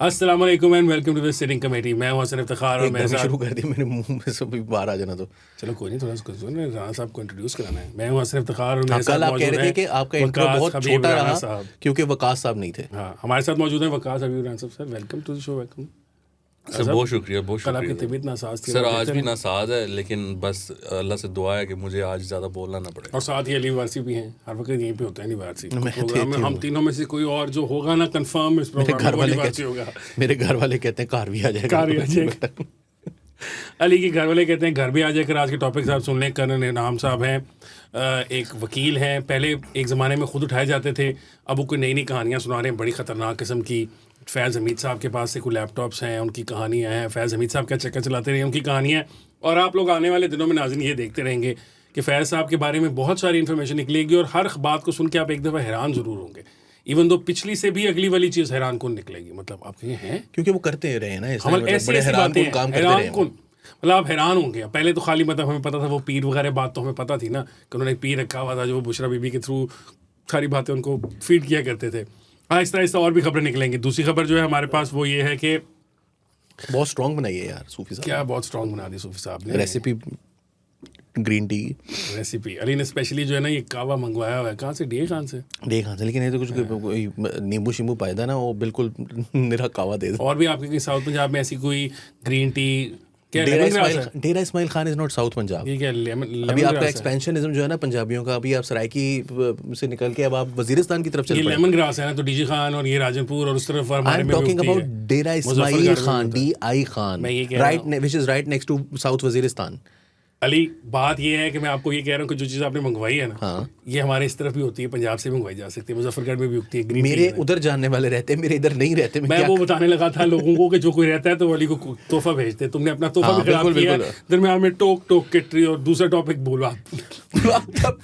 अस्सलाम वालेकुम and welcome to the sitting committee. मैं हूं हसन इफ्तिखार और मेरे साथ शुरू कर दिया, मेरे मुंह में से भी बाहर आ जाना। तो चलो कोई नहीं, थोड़ा सा राना साहब को इंट्रोड्यूस कराना है। मैं हूं हसन इफ्तिखार और मेरे कल साथ आप कह मौजूद रहे थे हैं कि आपका इंट्रो वकास बहुत हबीब छोटा राना रहा साहब। क्योंकि वकास साहब नहीं थे। हाँ, हमारे साथ मौजूद हैं वकास हबीब राना साहब। Sir welcome to the show. Welcome sir, बहुत शुक्रिया, बहुत कल आपकी शुक्रिया तबीयत नासाज थी सर। आप आज कहते भी रहे। नासाज है, लेकिन बस अल्लाह से दुआ है कि मुझे आज ज़्यादा बोलना ना पड़े। और साथ ही अली वारसी भी हैं, हर वक्त यहीं पे होता है वारसी मैं प्रोग्राम में। हम तीनों में से कोई और जो होगा ना कंफर्म इस मेरे प्रोग्राम घर में वाले वो वारसी होगा। मेरे घर वाले कहते हैं कार भी आ जाएगा। कार भी आ जाएगा। अली के घर वाले कहते हैं घर भी आ जाकर। आज के टॉपिक साहब सुन लें। कर्नल इनाम साहब हैं, एक वकील हैं। पहले एक ज़माने में ख़ुद उठाए जाते थे, अब वो कोई नई नई कहानियाँ सुना रहे हैं बड़ी ख़तरनाक किस्म की। फैज़ हमीद साहब के पास से कोई लैपटॉप्स हैं, उनकी कहानियाँ हैं। फैज़ हमीद साहब क्या चक्कर चलाते रहे, उनकी कहानियाँ। और आप लोग आने वाले दिनों में नाज़रीन ये देखते रहेंगे कि फैज़ साहब के बारे में बहुत सारी इन्फॉर्मेशन निकलेगी और हर बात को सुन के आप एक दफ़ा हैरान ज़रूर होंगे। इवन दो पिछली से भी अगली वाली चीज़ हैरान कौन निकलेगी। मतलब आप कहें हैं क्योंकि वो करते रहे हैं ना, हम इसलिए ऐसी बड़े ऐसी हैरान बातें कुन काम करते हैरान रहे हैं। कौन, मतलब आप हैरान होंगे। पहले तो खाली मतलब हमें पता था वो पीर वगैरह बात तो हमें पता थी ना कि उन्होंने पीर रखा हुआ था जो बुशरा बीबी के थ्रू सारी बातें उनको फीड किया करते थे। आहिस्ता आहिस्ता और भी खबरें निकलेंगी। दूसरी खबर जो है हमारे पास वो ये है कि बहुत स्ट्रॉन्ग बनाई है यार सूफी साहब। क्या बहुत स्ट्रॉन्ग बना दी सूफी साहब ने recipe green tea recipe. Ali ने स्पेशली जो है ना ये कावा मंगवाया हुआ है। कहाँ से? डे खान से। देख हाँ, लेकिन ये तो कुछ नींबू शींबू पायदा ना, वो बिल्कुल निरा कावा दे दो। और भी आपके कहीं साउथ पंजाब में ऐसी कोई ग्रीन टी क्या डेरा लेमन ग्रास है? Ismail Khan is not south Punjab. ये क्या लेमन अभी आपका ग्रास है? एक्सपेंशनिज्म जो है ना पंजाबियों का, अभी आप सराइकी से निकल के अब आप वजीरिस्तान की तरफ ये चल पड़े। लेमन ग्रास है ना, तो डीजी खान और ये राजनपुर और उस तरफ आई हमारे एम में भी टॉकिंग उगती अबाउट है। डेरा इस्माइल मुजफ्फरगढ़ में खान, होता है। DI खान, मैं ये कह रहा right which is right next to south Waziristan. Ali बात ये है कि मैं आपको ये कह रहा हूँ कि जो चीज़ आपने मंगवाई है ना, हाँ। ये हमारे इस तरफ भी होती है, पंजाब से भी मंगवाई जा सकती है, मुजफ्फरगढ़ में भी उगती है ग्रीन मेरे टी। उधर जानने वाले रहते हैं, मेरे इधर नहीं रहते। मैं वो बताने लगा था लोगों को कि जो कोई रहता है तो अली को तोहफा भेजते। तुमने अपना तोहफा हाँ, भी खराब बिल्कुल, किया बिल्कुल। दरम्यान में टोक टोक के ट्री। और दूसरा टॉपिक बोलो आप।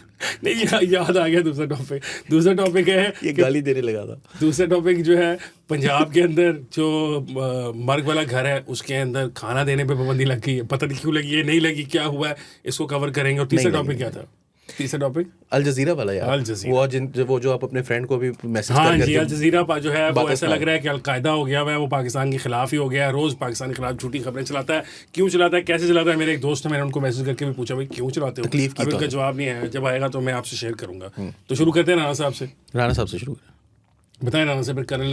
नहीं याद आ गया दूसरा टॉपिक। दूसरा टॉपिक है ये गाली देने लगा था। दूसरा टॉपिक जो है पंजाब के अंदर जो मर्ग वाला घर है उसके अंदर खाना देने पे पाबंदी लग गई है। पता नहीं क्यों लगी है, नहीं लगी, क्या हुआ है, इसको कवर करेंगे। और तीसरा टॉपिक क्या था? तीसरा टॉपिक अल जजीरा वाला यार। अल जजीरा। वो जो आप अपने फ्रेंड को भी मैसेज हाँ कर जी, अल जजीरा जो है वो बातें ऐसा लग रहा है कि अलकायदा हो गया हुआ है। वो पाकिस्तान के खिलाफ ही हो गया है। रोज़ पाकिस्तान के खिलाफ झूठी खबरें चलाता है। क्यों चलाता है, कैसे चलाता है? मेरे एक दोस्त है, मैंने उनको मैसेज करके भी पूछा भाई क्यों चलाते हो। तकलीफ की अभी तो उनका है। जवाब नहीं है। जब आएगा तो मैं आपसे शेयर करूंगा। तो शुरू करते हैं राना साहब से। राणा साहब से शुरू करें। बताएं राना साहब। कर्नल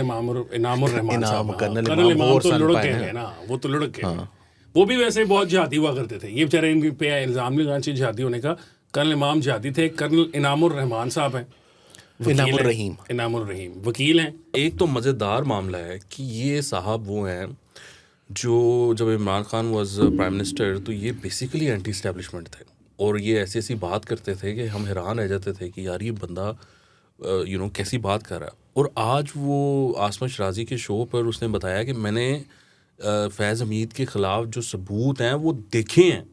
इनामुर रहमान साहब। कर्नल कर्नल इमाम इमाम और तो सन लुढ़क पाए गए हैं। हैं ना, वो तो लुढ़क गए हैं। वो भी वैसे बहुत जिहादी हुआ करते थे। ये बेचारे इन पे इल्ज़ाम नहीं लगाना चाहिए जिहादी होने का। कर्नल इमाम जिहादी थे। कर्नल इनामुर रहमान साहब हैं, इनामुर रहीम वकील हैं। एक तो मज़ेदार मामला है कि ये साहब वो हैं जो जब Imran Khan was prime minister तो ये बेसिकली एंटी इस्टेब्लिशमेंट थे। और ये ऐसी ऐसी बात करते थे कि हम हैरान रह जाते थे कि यार ये बंदा कैसी बात कर रहा है। और आज वो आसमा शराजी के शो पर उसने बताया कि मैंने फैज़ हमीद के ख़िलाफ़ जो सबूत हैं वो देखे हैं।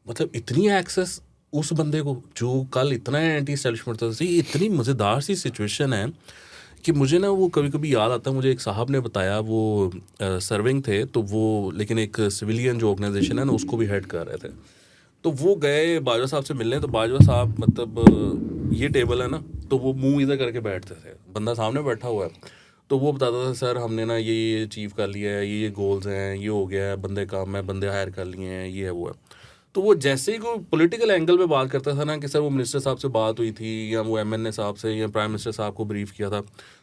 मतलब इतनी एक्सेस उस बंदे को जो कल इतना एंटी इस्टेब्लिशमेंट था। ये इतनी मज़ेदार सी सिचुएशन है कि मुझे ना वो कभी कभी याद आता है। मुझे एक साहब ने बताया, वो सर्विंग थे तो वो, लेकिन एक सिविलियन जो ऑर्गेनाइजेशन है ना उसको भी हेड कर रहे थे। तो वो गए बाजवा साहब से मिलने। तो बाजवा साहब मतलब ये टेबल है ना, तो वो मुंह इधर करके बैठते थे। बंदा सामने बैठा हुआ है तो वो बताता था सर हमने ना ये अचीव कर लिया है, ये गोल्स हैं, ये हो गया है, बंदे काम है, बंदे हायर कर लिए हैं, ये है वो है। तो वो जैसे ही कोई पॉलिटिकल एंगल पे बात करता था ना कि सर वो मिनिस्टर साहब से बात हुई थी या वो MNA साहब से या प्राइम मिनिस्टर साहब को ब्रीफ किया था,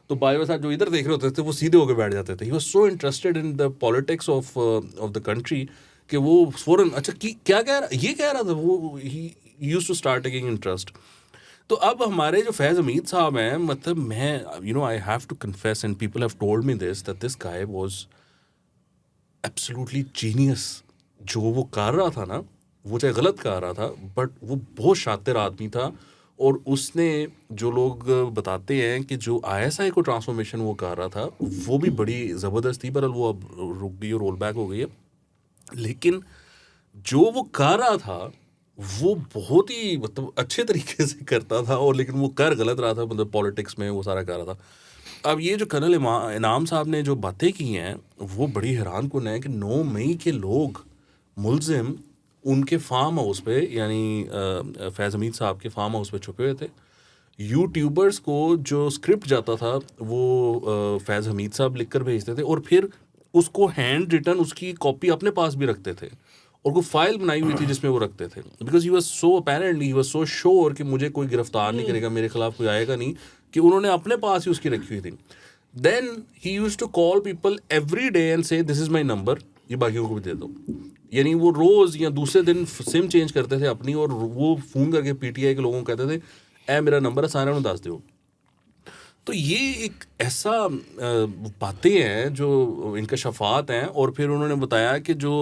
तो बाजवा साहब जो इधर देख रहे होते थे वो सीधे होकर बैठ जाते थे। He was so interested in the politics of the country कि वो फ़ौरन अच्छा क्या कह रहा, ये कह रहा था। वो he used to start taking interest. तो अब हमारे जो फैज़ हमीद साहब हैं, मतलब मैं I have to confess and people have told me this that this guy was absolutely genius. जो वो कर रहा था ना, वो चाहे गलत कर रहा था बट वो बहुत शातिर आदमी था। और उसने, जो लोग बताते हैं कि जो ISI को ट्रांसफॉर्मेशन वो कर रहा था वो भी बड़ी ज़बरदस्त थी, पर वो अब रुक गई और रोल बैक हो गई है। लेकिन जो वो कर रहा था वो बहुत ही मतलब अच्छे तरीके से करता था। और लेकिन वो कर गलत रहा था, मतलब पॉलिटिक्स में वो सारा कर रहा था। अब ये जो कर्नल इनाम साहब ने जो बातें की हैं वो बड़ी हैरान कुन है कि 9 मई के लोग मुलजिम उनके फार्म हाउस पे, यानी फैज़ हमीद साहब के फार्म हाउस पे छुपे हुए थे। यूट्यूबर्स को जो स्क्रिप्ट जाता था वो फैज़ हमीद साहब लिख कर भेजते थे। और फिर उसको हैंड रिटन उसकी कॉपी अपने पास भी रखते थे और कोई फाइल बनाई हुई थी जिसमें वो रखते थे, because he was so apparently he was so sure कि मुझे कोई गिरफ्तार नहीं करेगा, मेरे खिलाफ कोई आएगा नहीं, कि उन्होंने अपने पास ही उसकी रखी हुई थी. Then he used to call people every day and say this is my number, ये बाकियों को भी दे दो. यानी वो रोज़ या दूसरे दिन सिम चेंज करते थे अपनी, और वो फ़ोन करके पीटीआई के लोगों को कहते थे ए मेरा नंबर है, सारे दस दो. तो ये एक ऐसा बातें हैं जो इनका शफात हैं. और फिर उन्होंने बताया कि जो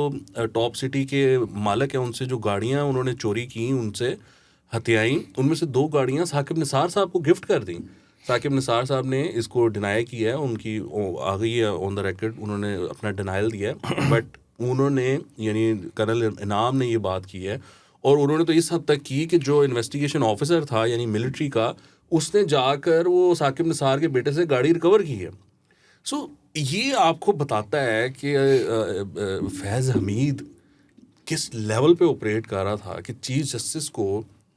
टॉप सिटी के मालिक हैं उनसे जो गाड़ियाँ उन्होंने चोरी की, उनसे हथियाई, उनमें से 2 गाड़ियाँ साकिब निसार साहब को गिफ्ट कर दी. साकिब निसार साहब ने इसको डिनाई किया है, उनकी आ गई है ऑन द रिकॉर्ड, उन्होंने अपना डिनाइल दिया है, बट उन्होंने यानी कर्नल इनाम ने ये बात की है. और उन्होंने तो इस हद तक की कि जो इन्वेस्टिगेशन ऑफिसर था यानी मिलिट्री का, उसने जाकर वो साकिब निसार के बेटे से गाड़ी रिकवर की है. सो ये आपको बताता है कि फैज़ हमीद किस लेवल पे ऑपरेट कर रहा था कि चीफ जस्टिस को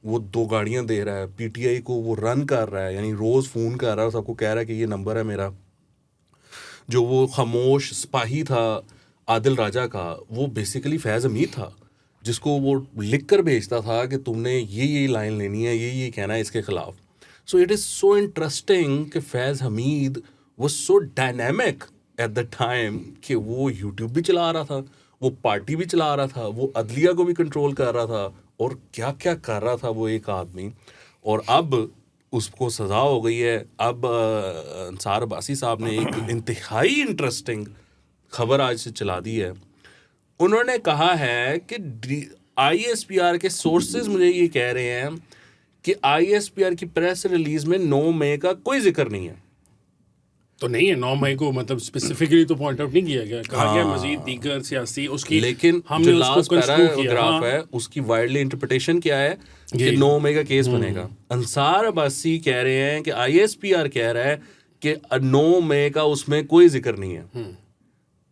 वो 2 गाड़ियां दे रहा है, पीटीआई को वो रन कर रहा है, यानी रोज़ फ़ोन कर रहा है, सबको कह रहा है कि ये नंबर है मेरा. जो वो खामोश सिपाही था आदिल राजा का, वो बेसिकली फैज़ हमीद था, जिसको वो लिख कर भेजता था कि तुमने ये लाइन लेनी है, ये कहना है इसके ख़िलाफ़. So it is so interesting कि Faiz Hamid was so dynamic at the time कि वो यूट्यूब भी चला रहा था, वो पार्टी भी चला रहा था, वो अदलिया को भी कंट्रोल कर रहा था, और क्या क्या कर रहा था वो एक आदमी. और अब उसको सज़ा हो गई है. अब अंसार अब्बासी साहब ने एक इंतहाई इंटरेस्टिंग खबर आज से चला दी है. उन्होंने कहा है कि ISPR के सोर्सेज मुझे ये कह रहे हैं कि ISPR की प्रेस रिलीज में 9 मई का कोई जिक्र नहीं है. तो नहीं है 9 मई को, मतलब स्पेसिफिकली तो पॉइंट आउट नहीं किया गया, कहा गया मजीद दीगर सियासी उसकी, लेकिन हमने जो उसको लास्ट पैराग्राफ हाँ. है उसकी वाइडली इंटरप्रिटेशन क्या है कि 9 मई का केस बनेगा. अंसार अब्बासी कह रहे हैं कि ISPR कह रहा है कि 9 मई का उसमें कोई जिक्र नहीं है.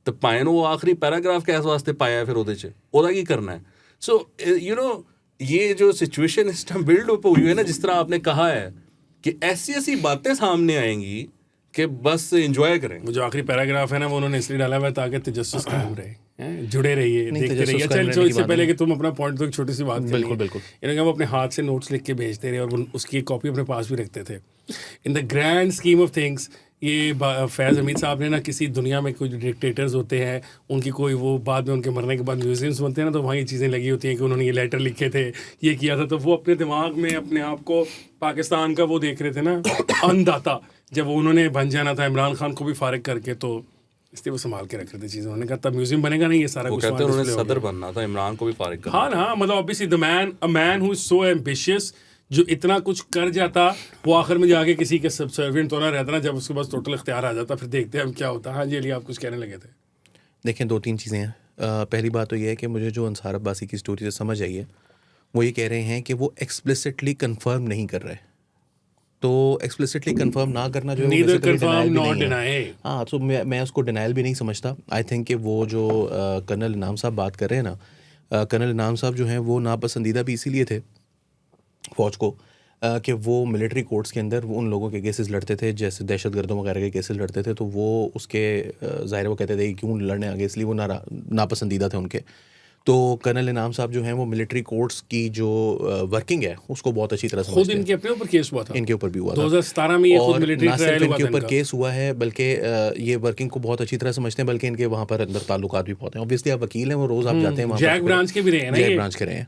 तो पाए वो आखिरी पैराग्राफ कैस वास्ते पाया फिर ਉਹਦੇ ਚ ਉਹਦਾ ਕੀ करना है. सो यू नो ये जो सिचुएशन इस टाइम बिल्ड अप हुई है ना, जिस तरह आपने कहा है कि ऐसी ऐसी बातें सामने आएंगी कि बस एंजॉय करें. वो जो आखिरी पैराग्राफ है ना, वो उन्होंने इसलिए डाला हुआ है ताकि तजस्सुस कायम रहे, जुड़े रहिए, देखते रहिए. अच्छा, इससे पहले कि तुम अपना पॉइंट, तो एक छोटी सी बात, बिल्कुल बिल्कुल, इन्होंने वो अपने हाथ से नोट्स लिख के भेजते रहे और उसकी एक कॉपी अपने पास भी रखते थे. In the grand scheme of things ये फैज़ हमीद साहब ने ना, किसी दुनिया में कोई डिक्टेटर्स होते हैं उनकी कोई वो बाद में उनके मरने के बाद म्यूजियम्स बनते हैं ना, तो वहाँ ये चीज़ें लगी होती हैं कि उन्होंने ये लेटर लिखे थे, ये किया था. तो वो अपने दिमाग में अपने आप को पाकिस्तान का वो देख रहे थे ना अन्नदाता, जब उन्होंने बन जाना था इमरान खान को भी फारिग करके, तो इसलिए वो संभाल के रख रहे थे चीज़ें. उन्होंने कहा तब म्यूजियम बनेगा नहीं, ये सारा कुछ. कहते हैं उन्होंने सदर बनना था, इमरान को भी फारिग करना. हाँ ना, मतलब obviously a man who is so ambitious, जो इतना कुछ कर जाता, वो आखिर में जाके किसी के सबसर्विएंट तो ना रहता ना, जब उसके पास टोटल इख्तियार आ जाता, फिर देखते हैं हम क्या होता. हाँ जी अली, आप कुछ कहने लगे थे. देखें 2-3 चीज़ें हैं. पहली बात तो ये है कि मुझे जो अंसार अब्बासी की स्टोरी से समझ आई है, वो ये कह रहे हैं कि वो एक्सप्लिसिटली कंफर्म नहीं कर रहे. तो एक्सप्लिसिटली कंफर्म ना करना जो है हाँ, तो मैं उसको डिनाइल भी नहीं समझता. आई थिंक कि वो जो कर्नल इनाम साहब बात कर रहे हैं ना, कर्नल इनाम साहब जो हैं वो नापसंदीदा भी इसीलिए थे फ़ौज को कि वो मिलिट्री कोर्ट्स के अंदर उन लोगों के केसेस लड़ते थे, जैसे दहशतगर्दों वगैरह के केसेस लड़ते थे. तो वो उसके ज़ाहिर वो कहते थे कि क्यों लड़ने आगे, इसलिए वो नापसंदीदा थे उनके. तो कर्नल इनाम साहब जो हैं वो मिलिट्री कोर्ट्स की जो वर्किंग है उसको बहुत अच्छी तरह समझते हैं. खुद इनके अपने ऊपर केस हुआ था, इनके ऊपर भी हुआ था 2017 में. ये खुद मिलिट्री ना सिर्फ ट्रायल इनके ऊपर केस हुआ है, बल्कि ये वर्किंग को बहुत अच्छी तरह समझते हैं, बल्कि इनके वहाँ पर अंदर ताल्लुकात भी बहुत हैं. ऑब्वियसली आप वकील हैं, वो रोज़ आप जाते हैं वहाँ, जैक ब्रांच के भी रहे हैं ना, जैक ब्रांच के रहे हैं.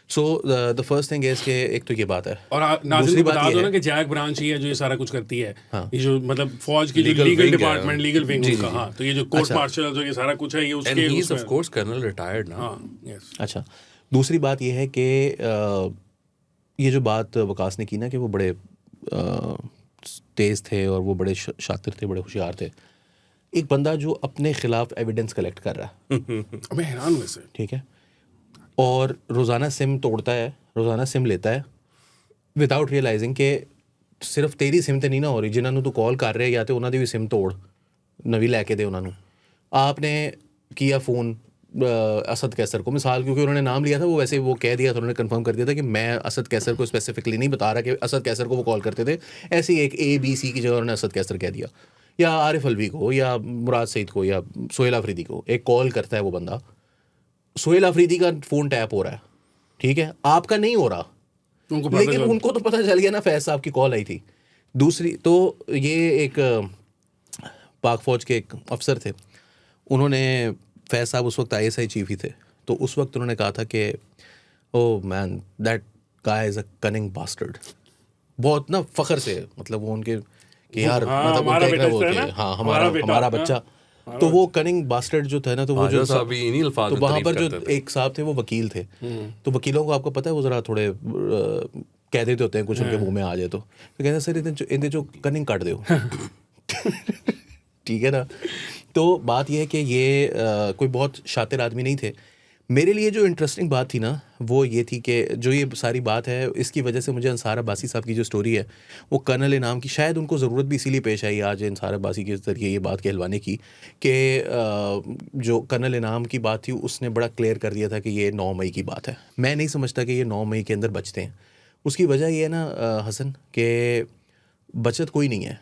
So the first thing is कि एक तो ये बात है, और दूसरी बात बता दो ना कि जैक ब्रांच ही है जो ये सारा कुछ करती है. हाँ. ये जो मतलब फौज की जो लीगल डिपार्टमेंट, लीगल विंग उनका. हाँ, तो ये जो कोर्ट मार्शल जो ये सारा कुछ है, ये उसके and he is of course colonel retired ना. हाँ, यस. अच्छा, दूसरी बात ये है कि ये जो बात वकास ने की ना कि वो बड़े तेज़ थे और वो बड़े शातिर थे, बड़े होशियार थे. एक बंदा जो अपने खिलाफ एविडेंस कलेक्ट कर रहा है, मैं हैरान हूँ इससे. ठीक है, और रोज़ाना सिम तोड़ता है, रोज़ाना सिम लेता है विदाउट रियलाइजिंग कि सिर्फ तेरी सिम तो नहीं ना हो रही, जिन्होंने तू कॉल कर रहे या तो उन्होंने भी सिम तोड़ नवी लैके दे उन्होंने. आपने किया फ़ोन असद कैसर को, मिसाल क्योंकि उन्होंने नाम लिया था, वो वैसे वो कह दिया था, उन्होंने कंफर्म कर दिया था कि मैं असद कैसर को स्पेसिफिकली नहीं बता रहा कि असद कैसर को वो कॉल करते थे. ऐसे एक ABC की जगह उन्होंने असद कैसर कह दिया. या आरिफ अलवी को या मुराद सईद को या सोहेल अफरीदी को एक कॉल करता है वो बंदा, सोहेल अफरीदी का फ़ोन टैप हो रहा है, ठीक है, आपका नहीं हो रहा, उनको पता लेकिन चल- उनको तो पता चल गया ना फैज़ साहब की कॉल आई थी। दूसरी तो ये एक पाक फ़ौज के एक अफसर थे, उन्होंने फैज़ साहब उस वक्त ISI चीफ ही थे, तो उस वक्त उन्होंने कहा था कि oh man that guy is a cunning bastard, बहुत ना फ़ख्र से, मतलब वो उनके कि यार हाँ, मतलब हमारा उनका एक ना बेटा वो इस तरह कि ना, हाँ हमारा बेटा, हमारा हाँ, बच्चा, तो वो कनिंग बास्टर्ड जो था ना, तो वो जो बाजवा साहब भी इन्हीं अल्फाज तो में वहाँ तारीफ पर जो करते थे। एक साहब थे वो वकील थे, तो वकीलों को आपको पता है वो ज़रा थोड़े कह देते होते हैं कुछ उनके मुंह में आ जाए तो कहते हैं सर इन्हें जो कनिंग काट दो ठीक है ना। तो बात यह है कि ये कोई बहुत शातिर आदमी नहीं थे। मेरे लिए जो इंटरेस्टिंग बात थी ना वो ये थी कि जो ये सारी बात है इसकी वजह से मुझे अंसार अब्बासी साहब की जो स्टोरी है वो कर्नल इनाम की, शायद उनको ज़रूरत भी इसीलिए पेश आई आज अंसार अब्बासी के ज़रिए ये बात कहलवाने की कि जो कर्नल इनाम की बात थी उसने बड़ा क्लियर कर दिया था कि ये 9 मई की बात है। मैं नहीं समझता कि ये 9 मई के अंदर बचते हैं। उसकी वजह ये है ना हसन कि बचत कोई नहीं है,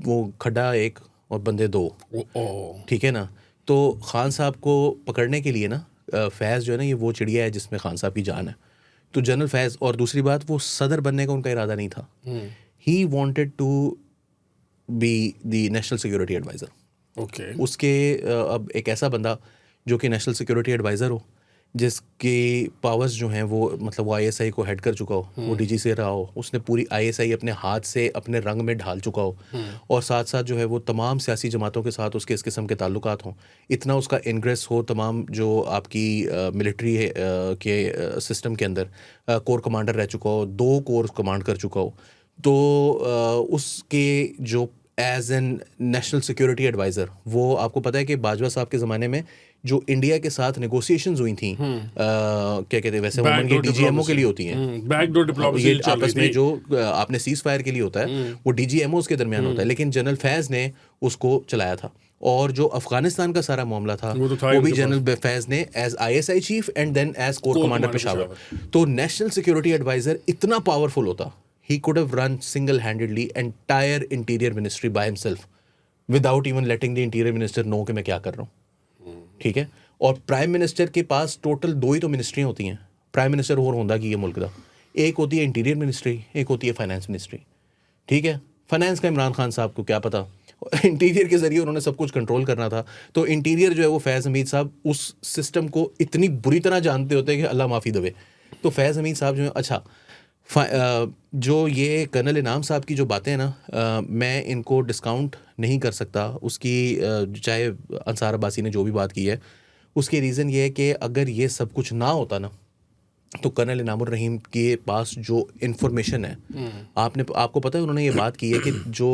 वो खड्डा एक और बंदे दो, ठीक है ना। तो खान साहब को पकड़ने के लिए ना फैज़ जो है ना ये वो चिड़िया है जिसमें खान साहब की जान है। तो जनरल फैज़, और दूसरी बात वो सदर बनने का उनका इरादा नहीं था, he wanted to be the national security adviser. Okay, उसके अब एक ऐसा बंदा जो कि नेशनल सिक्योरिटी एडवाइज़र हो, जिसकी पावर्स जो हैं वो मतलब वो ISI को हेड कर चुका हो, वो DG से रहा हो, उसने पूरी ISI अपने हाथ से अपने रंग में ढाल चुका हो, और साथ साथ जो है वो तमाम सियासी जमातों के साथ उसके इस किस्म के ताल्लुकात हों, इतना उसका इंग्रेस हो तमाम जो आपकी मिलिट्री के सिस्टम के अंदर, कोर कमांडर रह चुका हो, 2 कोर कमांड कर चुका हो, तो उसके जो as an national security adviser, वो आपको पता है कि बाजवा साहब के ज़माने में जो इंडिया के साथ नेगोशिएशंस हुई थी, क्या कहते हैं वैसे वुमन के DGMO के लिए होती हैं, बैकडोर डिप्लोमेसी ये चल रही आपस में थी। जो आपने सीज फायर के लिए होता है वो DGMOs के दरमियान होता है, लेकिन जनरल फैज़ ने उसको चलाया था। और जो अफगानिस्तान का सारा मामला था वो तो था ही वो भी उनके जनरल फैज़ ने as ISI chief and then as corps corps commander commander Peshawar. तो नेशनल सिक्योरिटी एडवाइज़र इतना पावरफुल होता, he could have run single-handedly entire interior ministry by himself without even letting the interior minister know कि मैं क्या कर रहा हूँ, ठीक है। और प्राइम मिनिस्टर के पास टोटल 2 ही तो मिनिस्ट्रियाँ होती हैं, प्राइम मिनिस्टर और होंदा की ये मुल्क का, एक होती है इंटीरियर मिनिस्ट्री, एक होती है फाइनेंस मिनिस्ट्री, ठीक है। फाइनेंस का इमरान खान साहब को क्या पता, इंटीरियर के ज़रिए उन्होंने सब कुछ कंट्रोल करना था। तो इंटीरियर जो है वो फैज़ हमीद साहब उस सिस्टम को इतनी बुरी तरह जानते होते हैं कि अल्लाह माफ़ी दवे। तो फैज़ हमीद साहब जो है, अच्छा जो ये कर्नल इनाम साहब की जो बातें हैं ना, मैं इनको डिस्काउंट नहीं कर सकता उसकी, चाहे अंसार अब्बासी ने जो भी बात की है उसके रीज़न ये है कि अगर ये सब कुछ ना होता ना तो कर्नल इनामुर रहीम के पास जो इन्फॉर्मेशन है, आपको पता है उन्होंने ये बात की है कि जो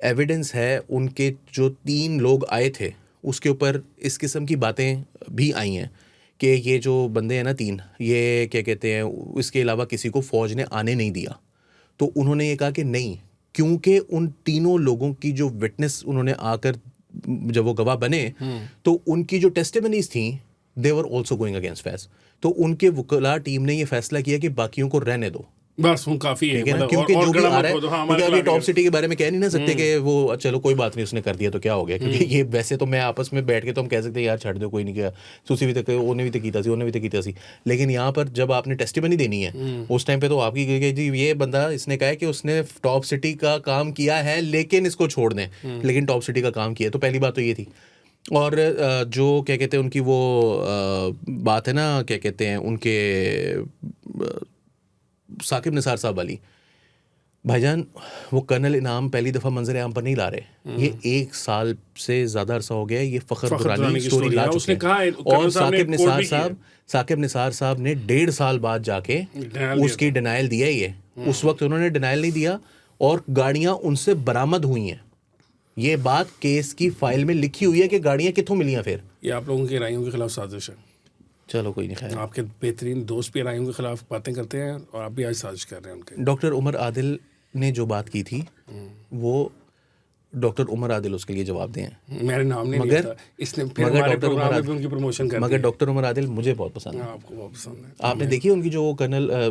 एविडेंस है उनके जो 3 लोग आए थे उसके ऊपर इस किस्म की बातें भी आई हैं कि ये जो बंदे हैं ना 3, ये क्या कहते हैं, इसके अलावा किसी को फ़ौज ने आने नहीं दिया। तो उन्होंने ये कहा कि नहीं, क्योंकि उन तीनों लोगों की जो विटनेस उन्होंने आकर जब वो गवाह बने तो उनकी जो टेस्टिमनीज थी दे वर ऑल्सो गोइंग अगेंस्ट फैज़। तो उनके वकला टीम ने ये फैसला किया कि बाकियों को रहने दो, बस वो काफी है, ठीक है ना, मतलब क्योंकि और जो भी गड़ा आ मत रहा है, खोदो, हाँ, क्योंकि हमारे अभी टॉप खिलाफ सिटी के बारे में कह नहीं ना सकते कि वो चलो कोई बात नहीं उसने कर दिया तो क्या हो गया, क्योंकि ये वैसे तो मैं आपस में बैठ के तो हम कह सकते हैं यार छੱਡ दो कोई नहीं किया, सुसी भी तक उन्हें भी तो कीता सी, उन्हें भी तो कीता सी, लेकिन यहाँ पर जब आपने टेस्टिमनी देनी है उस टाइम पे तो आपकी जी ये बंदा इसने कहा है कि उसने टॉप सिटी का काम किया है लेकिन इसको छोड़ दें, लेकिन टॉप सिटी का काम किया। तो पहली बात तो ये थी। और जो क्या कहते हैं उनकी वो बात है ना, क्या कहते हैं उनके साकिब निसार साहब वाली, भाईजान वो कर्नल इनाम पहली दफ़ा मंजर आम पर नहीं ला रहे, ये 1 साल से ज़्यादा अरसा हो गया है ये फ़ख्र दुरानी की स्टोरी ला है, उसने चुके कहा है, हैं। कर्नल और साहब ने साकिब निसार साहब ने 1.5 साल बाद जाके Denial दिया उसकी डिनाइल दिया ही है। उस वक्त उन्होंने डिनाइल नहीं दिया और गाड़ियाँ उनसे बरामद हुई हैं। ये बात केस की फाइल में लिखी हुई है कि गाड़ियाँ कितों मिली हैं। फिर ये आप लोगों की रायों के खिलाफ साजिश है। चलो कोई नहीं, खैर। आपके बेहतरीन दोस्त भी रायों के खिलाफ बातें करते हैं और आप भी आज साजिश कर रहे हैं उनके। डॉक्टर उमर आदिल ने जो बात की थी वो डॉक्टर उमर आदिल उसके लिए जवाब दें। मेरे नाम नहीं मगर- लिया था इसने, फिर मगर हमारे डॉक्टर प्रोग्राम उमर में भी उनकी प्रमोशन कर मगर दी। डॉक्टर उमर आदिल मुझे बहुत पसंद है। आपको बहुत पसंद है? आपने देखी उनकी जो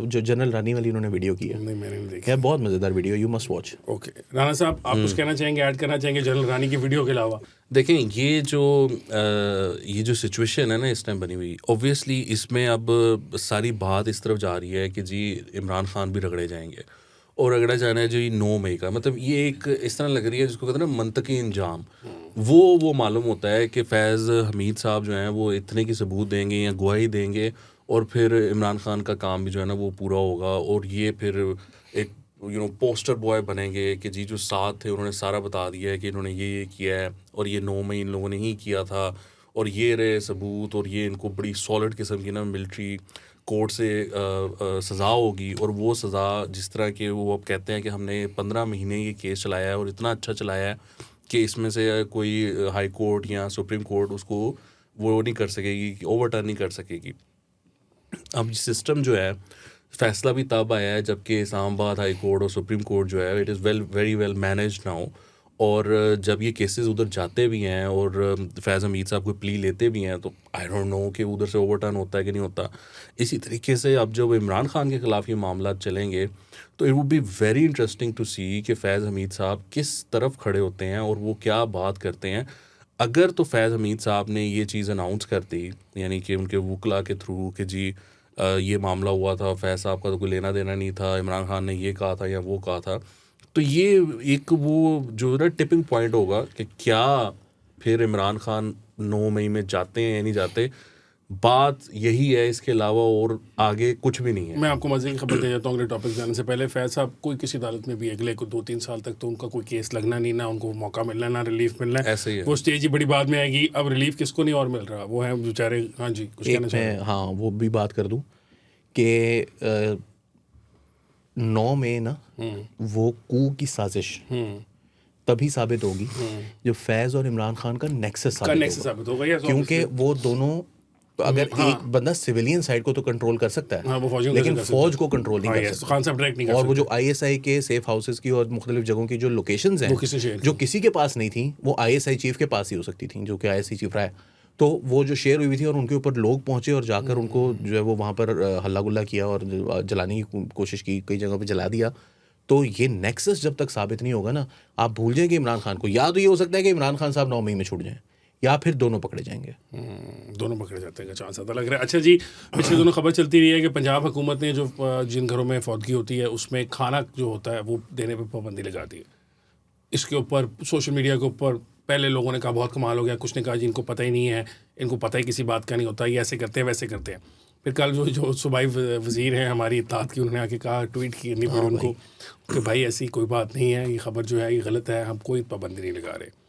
जो जनरल रानी वाली उन्होंने वीडियो की है? नहीं, मैंने नहीं देखी। है बहुत मज़ेदार video, you must watch. Okay, Rana साहब आप कुछ कहना चाहेंगे, ऐड करना चाहेंगे जनरल रानी की वीडियो के अलावा? देखें, ये जो सिचुएशन है ना इस टाइम बनी हुई, ऑब्वियसली इसमें अब सारी बात इस तरफ जा रही है कि जी इमरान खान भी रगड़े जाएंगे, और रगड़ा जाना है जी 9 मई का। मतलब ये एक इस तरह लग रही है जिसको कहते हैं ना मंतकी इंजाम। वो मालूम होता है कि फैज़ हमीद साहब जो हैं वो इतने की सबूत देंगे या गवाही देंगे, और फिर इमरान खान का काम भी जो है ना वो पूरा होगा, और ये फिर एक पोस्टर बॉय बनेंगे कि जी जो साथ थे उन्होंने सारा बता दिया है कि इन्होंने ये किया है, और ये 9 मई इन लोगों ने ही किया था, और ये रहे सबूत, और ये इनको बड़ी सॉलिड किस्म की ना मिलिट्री कोर्ट से सज़ा होगी। और वो सज़ा जिस तरह के वो अब कहते हैं कि हमने 15 महीने ये केस चलाया है और इतना अच्छा चलाया है कि इसमें से कोई हाई कोर्ट या सुप्रीम कोर्ट उसको वो नहीं कर सकेगी, ओवरटर्न नहीं कर सकेगी। अब सिस्टम जो है, फैसला भी तब आया है जबकि इस्लामाबाद हाई कोर्ट और सुप्रीम कोर्ट जो है it is very well managed now. और जब ये केसेस उधर जाते भी हैं और फैज़ हमीद साहब को प्ली लेते भी हैं, तो आई डोंट नो कि उधर से ओवरटर्न होता है कि नहीं होता। इसी तरीके से अब जब इमरान खान के ख़िलाफ़ ये मामला चलेंगे तो it would be very interesting to see कि फैज़ हमीद साहब किस तरफ खड़े होते हैं और वो क्या बात करते हैं। अगर तो फैज़ हमीद साहब ने ये चीज़ अनाउंस कर दी, यानी कि उनके वकला के थ्रू कि जी ये मामला हुआ था, फैज़ साहब का तो कोई लेना देना नहीं था, इमरान खान ने ये कहा था या वो कहा था, तो ये एक वो जो ना टिपिंग पॉइंट होगा कि क्या फिर इमरान खान 9 मई में जाते हैं या नहीं जाते। बात यही है, इसके अलावा और आगे कुछ भी नहीं है। मैं आपको मजे की खबर दे देता हूँ अगले टॉपिक जाने से पहले। फैज़ साहब कोई किसी अदालत में भी अगले को 2-3 साल तक तो उनका कोई केस लगना नहीं, ना उनको मौका मिलना, ना रिलीफ मिलना है। ऐसे ही है। वो स्टेज ही बड़ी बाद में आएगी। अब रिलीफ किसको नहीं और मिल रहा, वो है बेचारे। हाँ जी, कुछ कहना चाह रहे हैं? हाँ वो भी बात कर दूं कि 9 में ना वो कू की साजिश तभी साबित होगी जब फैज़ और इमरान खान का नेक्सस साबित होगा, yes, क्योंकि obviously। वो दोनों अगर एक बंदा सिविलियन साइड को तो कंट्रोल कर सकता है, हाँ, वो फौजियों को लेकिन कर सकता फौज है। को कंट्रोल नहीं हाँ, कर yes, सकता। खान साहब डायरेक्ट नहीं कर और वो सकते। जो ISI के सेफ हाउसेस की और मुख्तलिफ जगहों की जो लोकेशंस हैं वो किसी शेयर जो किसी के पास नहीं थी, वो ISI चीफ के पास ही हो सकती थी, जो कि ISI चीफ रहा है। तो वो जो शेयर हुई थी और उनके ऊपर लोग पहुंचे और जाकर उनको जो है वो वहाँ पर हल्ला गुल्ला किया और जलाने की कोशिश की, कई जगहों पर जला दिया। तो ये नेक्सस जब तक साबित नहीं होगा ना, आप भूल जाएंगे इमरान खान को। या तो ये हो सकता है कि इमरान खान साहब 9 मई में छूट जाएं, या फिर दोनों पकड़े जाएंगे। दोनों पकड़े जाते हैं, चांस आता लग रहा है। अच्छा जी, पिछले दोनों खबर चलती रही है कि पंजाब हुकूमत ने जो जिन घरों में फौतगी होती है उसमें खाना जो होता है वो देने पर पाबंदी लगा दी है। इसके ऊपर सोशल मीडिया के ऊपर पहले लोगों ने कहा बहुत कमाल हो गया, कुछ ने कहा जी इनको पता ही नहीं है, इनको पता ही किसी बात का नहीं होता, ये ऐसे करते हैं वैसे करते हैं। फिर कल जो सूबाई वज़ीर हैं हमारी इत्तेहाद की, उन्होंने आके कहा, ट्वीट करनी पड़ी उनको कि भाई ऐसी कोई बात नहीं है, ये खबर जो है ये गलत है, हम कोई पाबंदी नहीं लगा रहे।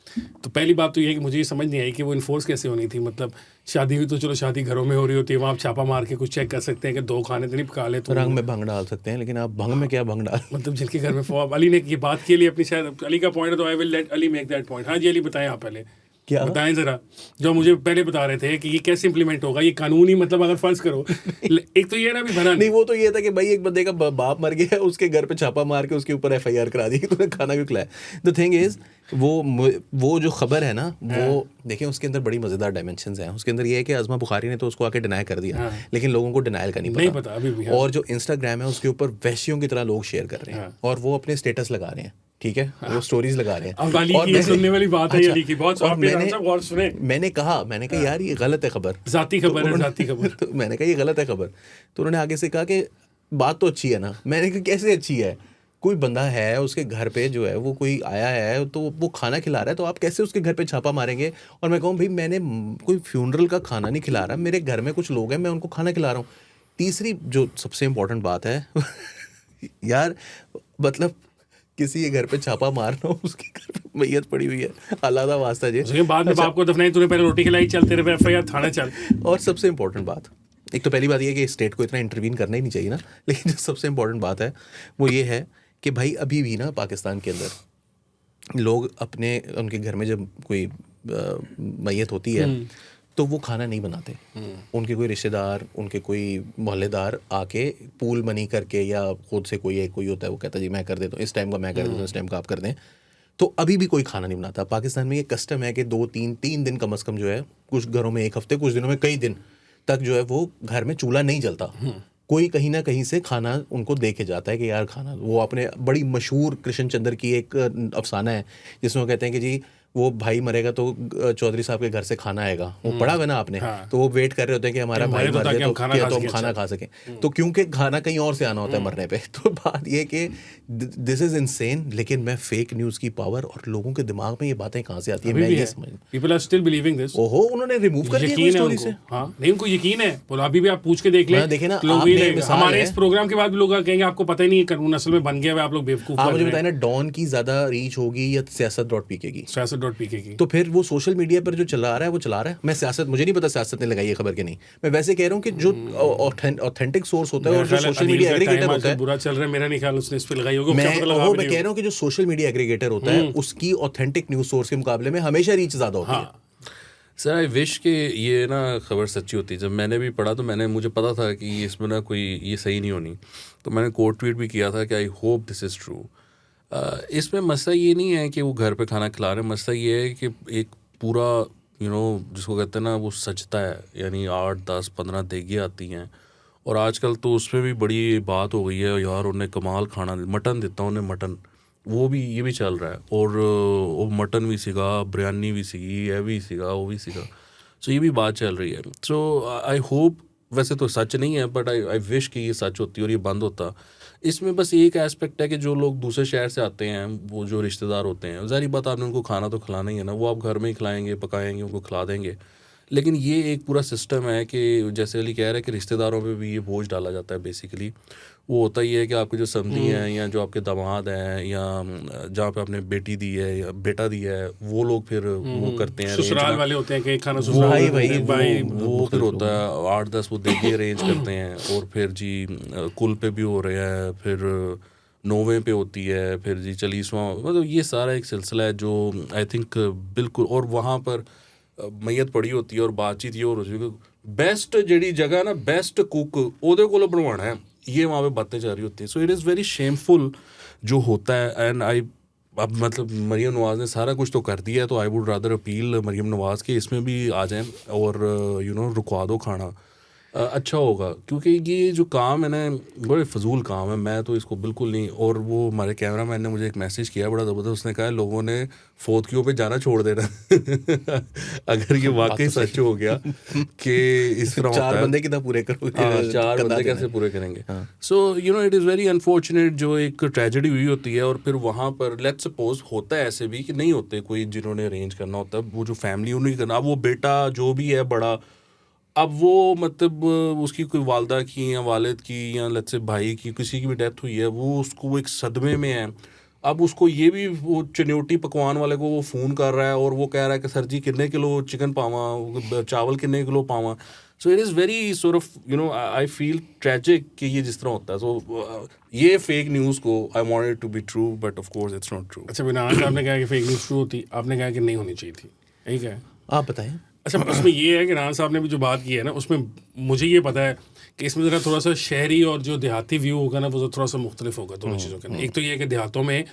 तो पहली बात तो ये है कि मुझे ये समझ नहीं आई कि वो इन्फोर्स कैसे होनी थी। मतलब शादी हुई तो चलो शादी घरों में हो रही होती है, वहाँ आप छापा मार के कुछ चेक कर सकते हैं कि 2 खाने तो नहीं पका ले, तो रंग में भंग डाल सकते हैं, लेकिन आप भंग में क्या भंग डाल। मतलब जिनके घर में अब अली ने ये बात के लिए अपनी, शायद अली का पॉइंट है तो I will let Ali make that point. हाँ जी अली बताएं आप पहले, क्या बताएं ज़रा, जो मुझे पहले बता रहे थे कि ये कैसे इंप्लीमेंट होगा, ये कानूनी, मतलब अगर फर्ज करो एक तो ये ना भी बना नहीं, वो तो ये था कि भाई एक बंदे का बाप मर गया है, उसके घर पे छापा मार के उसके ऊपर FIR करा दी कि तूने खाना क्यों खिलाया। द थिंग इज वो जो खबर है ना, वो देखें उसके अंदर बड़ी मज़ेदार डायमेंशंस हैं। उसके अंदर ये है कि आज़मा बुखारी ने तो उसको आके डिनाई कर दिया, लेकिन लोगों को डिनाइल का नहीं पता अभी भी। और जो इंस्टाग्राम है उसके ऊपर वैश्यों की तरह लोग शेयर कर रहे हैं और वो अपने स्टेटस लगा रहे हैं, ठीक है, वो स्टोरीज लगा रहे हैं। अब अली की सुनने वाली बात है, अली की बहुत, और आप गौर सुने। मैंने कहा यार ये गलत है खबर, जाती खबर है, जाती खबर। तो मैंने कहा ये गलत है खबर, तो उन्होंने आगे से कहा कि बात तो अच्छी है ना। मैंने कहा कैसे अच्छी है, कोई बंदा है उसके घर पे जो है वो कोई आया है तो वो खाना खिला रहा है, तो आप कैसे उसके घर पे छापा मारेंगे। और मैं कहूँ भाई मैंने कोई फ्यूनरल का खाना नहीं खिला रहा, मेरे घर में कुछ लोग हैं, मैं उनको खाना खिला रहा हूँ। तीसरी जो सबसे इम्पोर्टेंट बात है यार, मतलब किसी के घर पे छापा मारना, उसके घर पे मैयत पड़ी हुई है, अल्लाह वास्ता जी। उसके बाद में बाप को दफनाई, तूने पहले रोटी खिलाई, चल तेरे पे FIR थाने चल। और सबसे इम्पोर्टेंट बात, एक तो पहली बात ये है कि स्टेट को इतना इंटरवीन करना ही नहीं चाहिए ना, लेकिन जो सबसे इम्पोर्टेंट बात है वो ये है कि भाई अभी भी ना पाकिस्तान के अंदर लोग अपने उनके घर में जब कोई मैयत होती है तो वो खाना नहीं बनाते। उनके कोई रिश्तेदार, उनके कोई मोहल्लेदार आके पूल मनी करके या खुद से कोई होता है वो कहता है जी मैं कर देता हूँ, इस टाइम का मैं कर देता हूँ, इस टाइम का आप कर दें। तो अभी भी कोई खाना नहीं बनाता। पाकिस्तान में ये कस्टम है कि 2-3 दिन कम से कम जो है, कुछ घरों में 1 हफ्ते, कुछ दिनों में कई दिन तक जो है वो घर में चूल्हा नहीं जलता। कोई कहीं ना कहीं से खाना उनको दे के जाता है कि यार खाना, वो अपने बड़ी मशहूर कृष्ण चंद्र की एक अफसाना है जिसमें वो कहते हैं कि जी वो भाई मरेगा तो चौधरी साहब के घर से खाना आएगा, वो पढ़ा हुआ ना आपने। तो वो वेट कर रहे होते हैं कि हमारा भाई मर जाए तो हम खाना खा सकें। तो क्योंकि खाना कहीं और से आना होता है मरने पे, तो बात ये कि दिस इज इनसेन। लेकिन मैं फेक न्यूज़ की पावर और लोगों के दिमाग में ये बातें कहाँ से आती है, मैं ये समझ, people are still believing this. ओहो, उन्होंने रिमूव कर दिया स्टोरी से। हाँ, नहीं, उनको यकीन है। बोला अभी भी आप पूछ के देख लें, देखिए ना, हमारे इस प्रोग्राम के बाद भी लोग कहेंगे आपको पता ही नहीं है कानून असल में बन गया है, आप लोग बेवकूफ। आप मुझे बताएं ना, डॉन की ज्यादा रीच होगी या सियासत.pk की? सियासत.pk की। तो फिर वो सोशल मीडिया पर जो चला रहा है वो चला रहा है। मैं सियासत, मुझे नहीं पता सियासत ने लगाई है खबर के नहीं, मैं वैसे कह रहा हूँ कि जो ऑथेंटिक सोर्स होता है और जो सोशल मीडिया एग्रीगेटर होता है, बुरा चल रहा है, मेरा नहीं ख्याल उसने इस पे लगाई होगी। मैं कह रहा हूँ कि जो सोशल मीडिया एग्रीगेटर होता है उसकी ऑथेंटिक न्यूज़ सोर्स के मुकाबले में हमेशा रीच ज़्यादा होती है। सर आई विश कि ये ना खबर सच्ची होती। जब मैंने भी पढ़ा तो मुझे पता था कि इसमें ना कोई ये सही नहीं होनी, तो मैंने कोट ट्वीट भी किया था कि I hope this is true. इसमें मसला ये नहीं है कि वो घर पे खाना खिला रहे हैं, मसला ये है कि एक पूरा जिसको कहते हैं ना वो सजता है, यानी 8, 10, 15 देगी आती हैं। और आजकल तो उसमें भी बड़ी बात हो गई है, यार उन्हें कमाल खाना, मटन देता उन्हें मटन, वो भी ये भी चल रहा है। और वो मटन भी सीगा, बिरयानी भी सीगी, ये भी सीगा, वो भी सीगा। सो ये भी बात चल रही है। सो आई होप, वैसे तो सच नहीं है बट आई विश कि ये सच होती और ये बंद होता। इसमें बस एक एस्पेक्ट है कि जो लोग दूसरे शहर से आते हैं, वो जो रिश्तेदार होते हैं, ज़ाहिर बात आपने उनको खाना तो खिलाना ही है ना, वो आप घर में ही खिलाएंगे, पकाएंगे, उनको खिला देंगे। लेकिन ये एक पूरा सिस्टम है कि जैसे अली कह रहे हैं कि रिश्तेदारों पे भी ये बोझ डाला जाता है। बेसिकली वो होता ही है कि आपके जो समधी हैं या जो आपके दामाद हैं या जहाँ पे आपने बेटी दी है या बेटा दिया है, वो लोग फिर वो करते हैं, ससुराल वाले होते हैं कि खाना ससुराल भाई वो फिर होता है 8-10 वो देगी अरेंज करते हैं। और फिर जी कुल पे भी हो रहा है, फिर 9वें पे होती है, फिर जी 40वां, मतलब ये सारा एक सिलसिला है जो आई थिंक बिल्कुल। और वहाँ पर मैयत पड़ी होती है और बातचीत ये हो रही है, बेस्ट जड़ी जगह ना बेस्ट कुक ओदे कोल बनवाना है, ये वहाँ पे बातें जा रही होती है। सो इट इज़ वेरी शेमफुल जो होता है। एंड आई, अब मतलब मरीम नवाज़ ने सारा कुछ तो कर दिया है, तो I would rather appeal Maryam Nawaz के इसमें भी आ जाएं और रुकवा दो खाना, अच्छा होगा। क्योंकि ये जो काम है ना बड़े फजूल काम है, मैं तो इसको बिल्कुल नहीं। और वो हमारे कैमरा मैन ने मुझे एक मैसेज किया बड़ा ज़बरदस्त, उसने कहा लोगों ने फोतकियों पे जाना छोड़ देना अगर ये वाकई सच हो गया कि इस तरह 4 बंदे कितना पूरे करोगे, 4 बंदे कैसे पूरे करेंगे। सो इट इज़ वेरी अनफॉर्चुनेट जो एक ट्रेजेडी हुई होती है। और फिर वहाँ पर लेट्स सपोज होता है ऐसे भी कि नहीं होते कोई जिन्होंने अरेंज करना होता है, वो जो फैमिली उन्हें करना, वो बेटा जो भी है बड़ा, अब वो मतलब उसकी कोई वालदा की या वालिद की या लेट्स से भाई की किसी की भी डेथ हुई है, वो उसको एक सदमे में है। अब उसको ये भी वो चन्योटी पकवान वाले को वो फ़ोन कर रहा है और वो कह रहा है कि सर जी कितने किलो चिकन पावा, चावल कितने किलो पावा। So it is very sort of I feel tragic कि ये जिस तरह होता है। सो ये फेक न्यूज़ को I want it to be true but of course it's not true. अच्छा, बिना साहब ने कहा कि फेक न्यूज़ ट्रू होती, आपने कहा कि नहीं होनी चाहिए थी, यही क्या है? आप बताएं। अच्छा, उसमें ये है कि राना साहब ने भी जो बात की है ना, उसमें मुझे ये पता है कि इसमें ज़रा थोड़ा सा शहरी और जो देहाती व्यू होगा ना, वो थोड़ा सा मुख्तलिफ होगा दोनों चीज़ों के अंदर। एक तो ये है कि देहातों में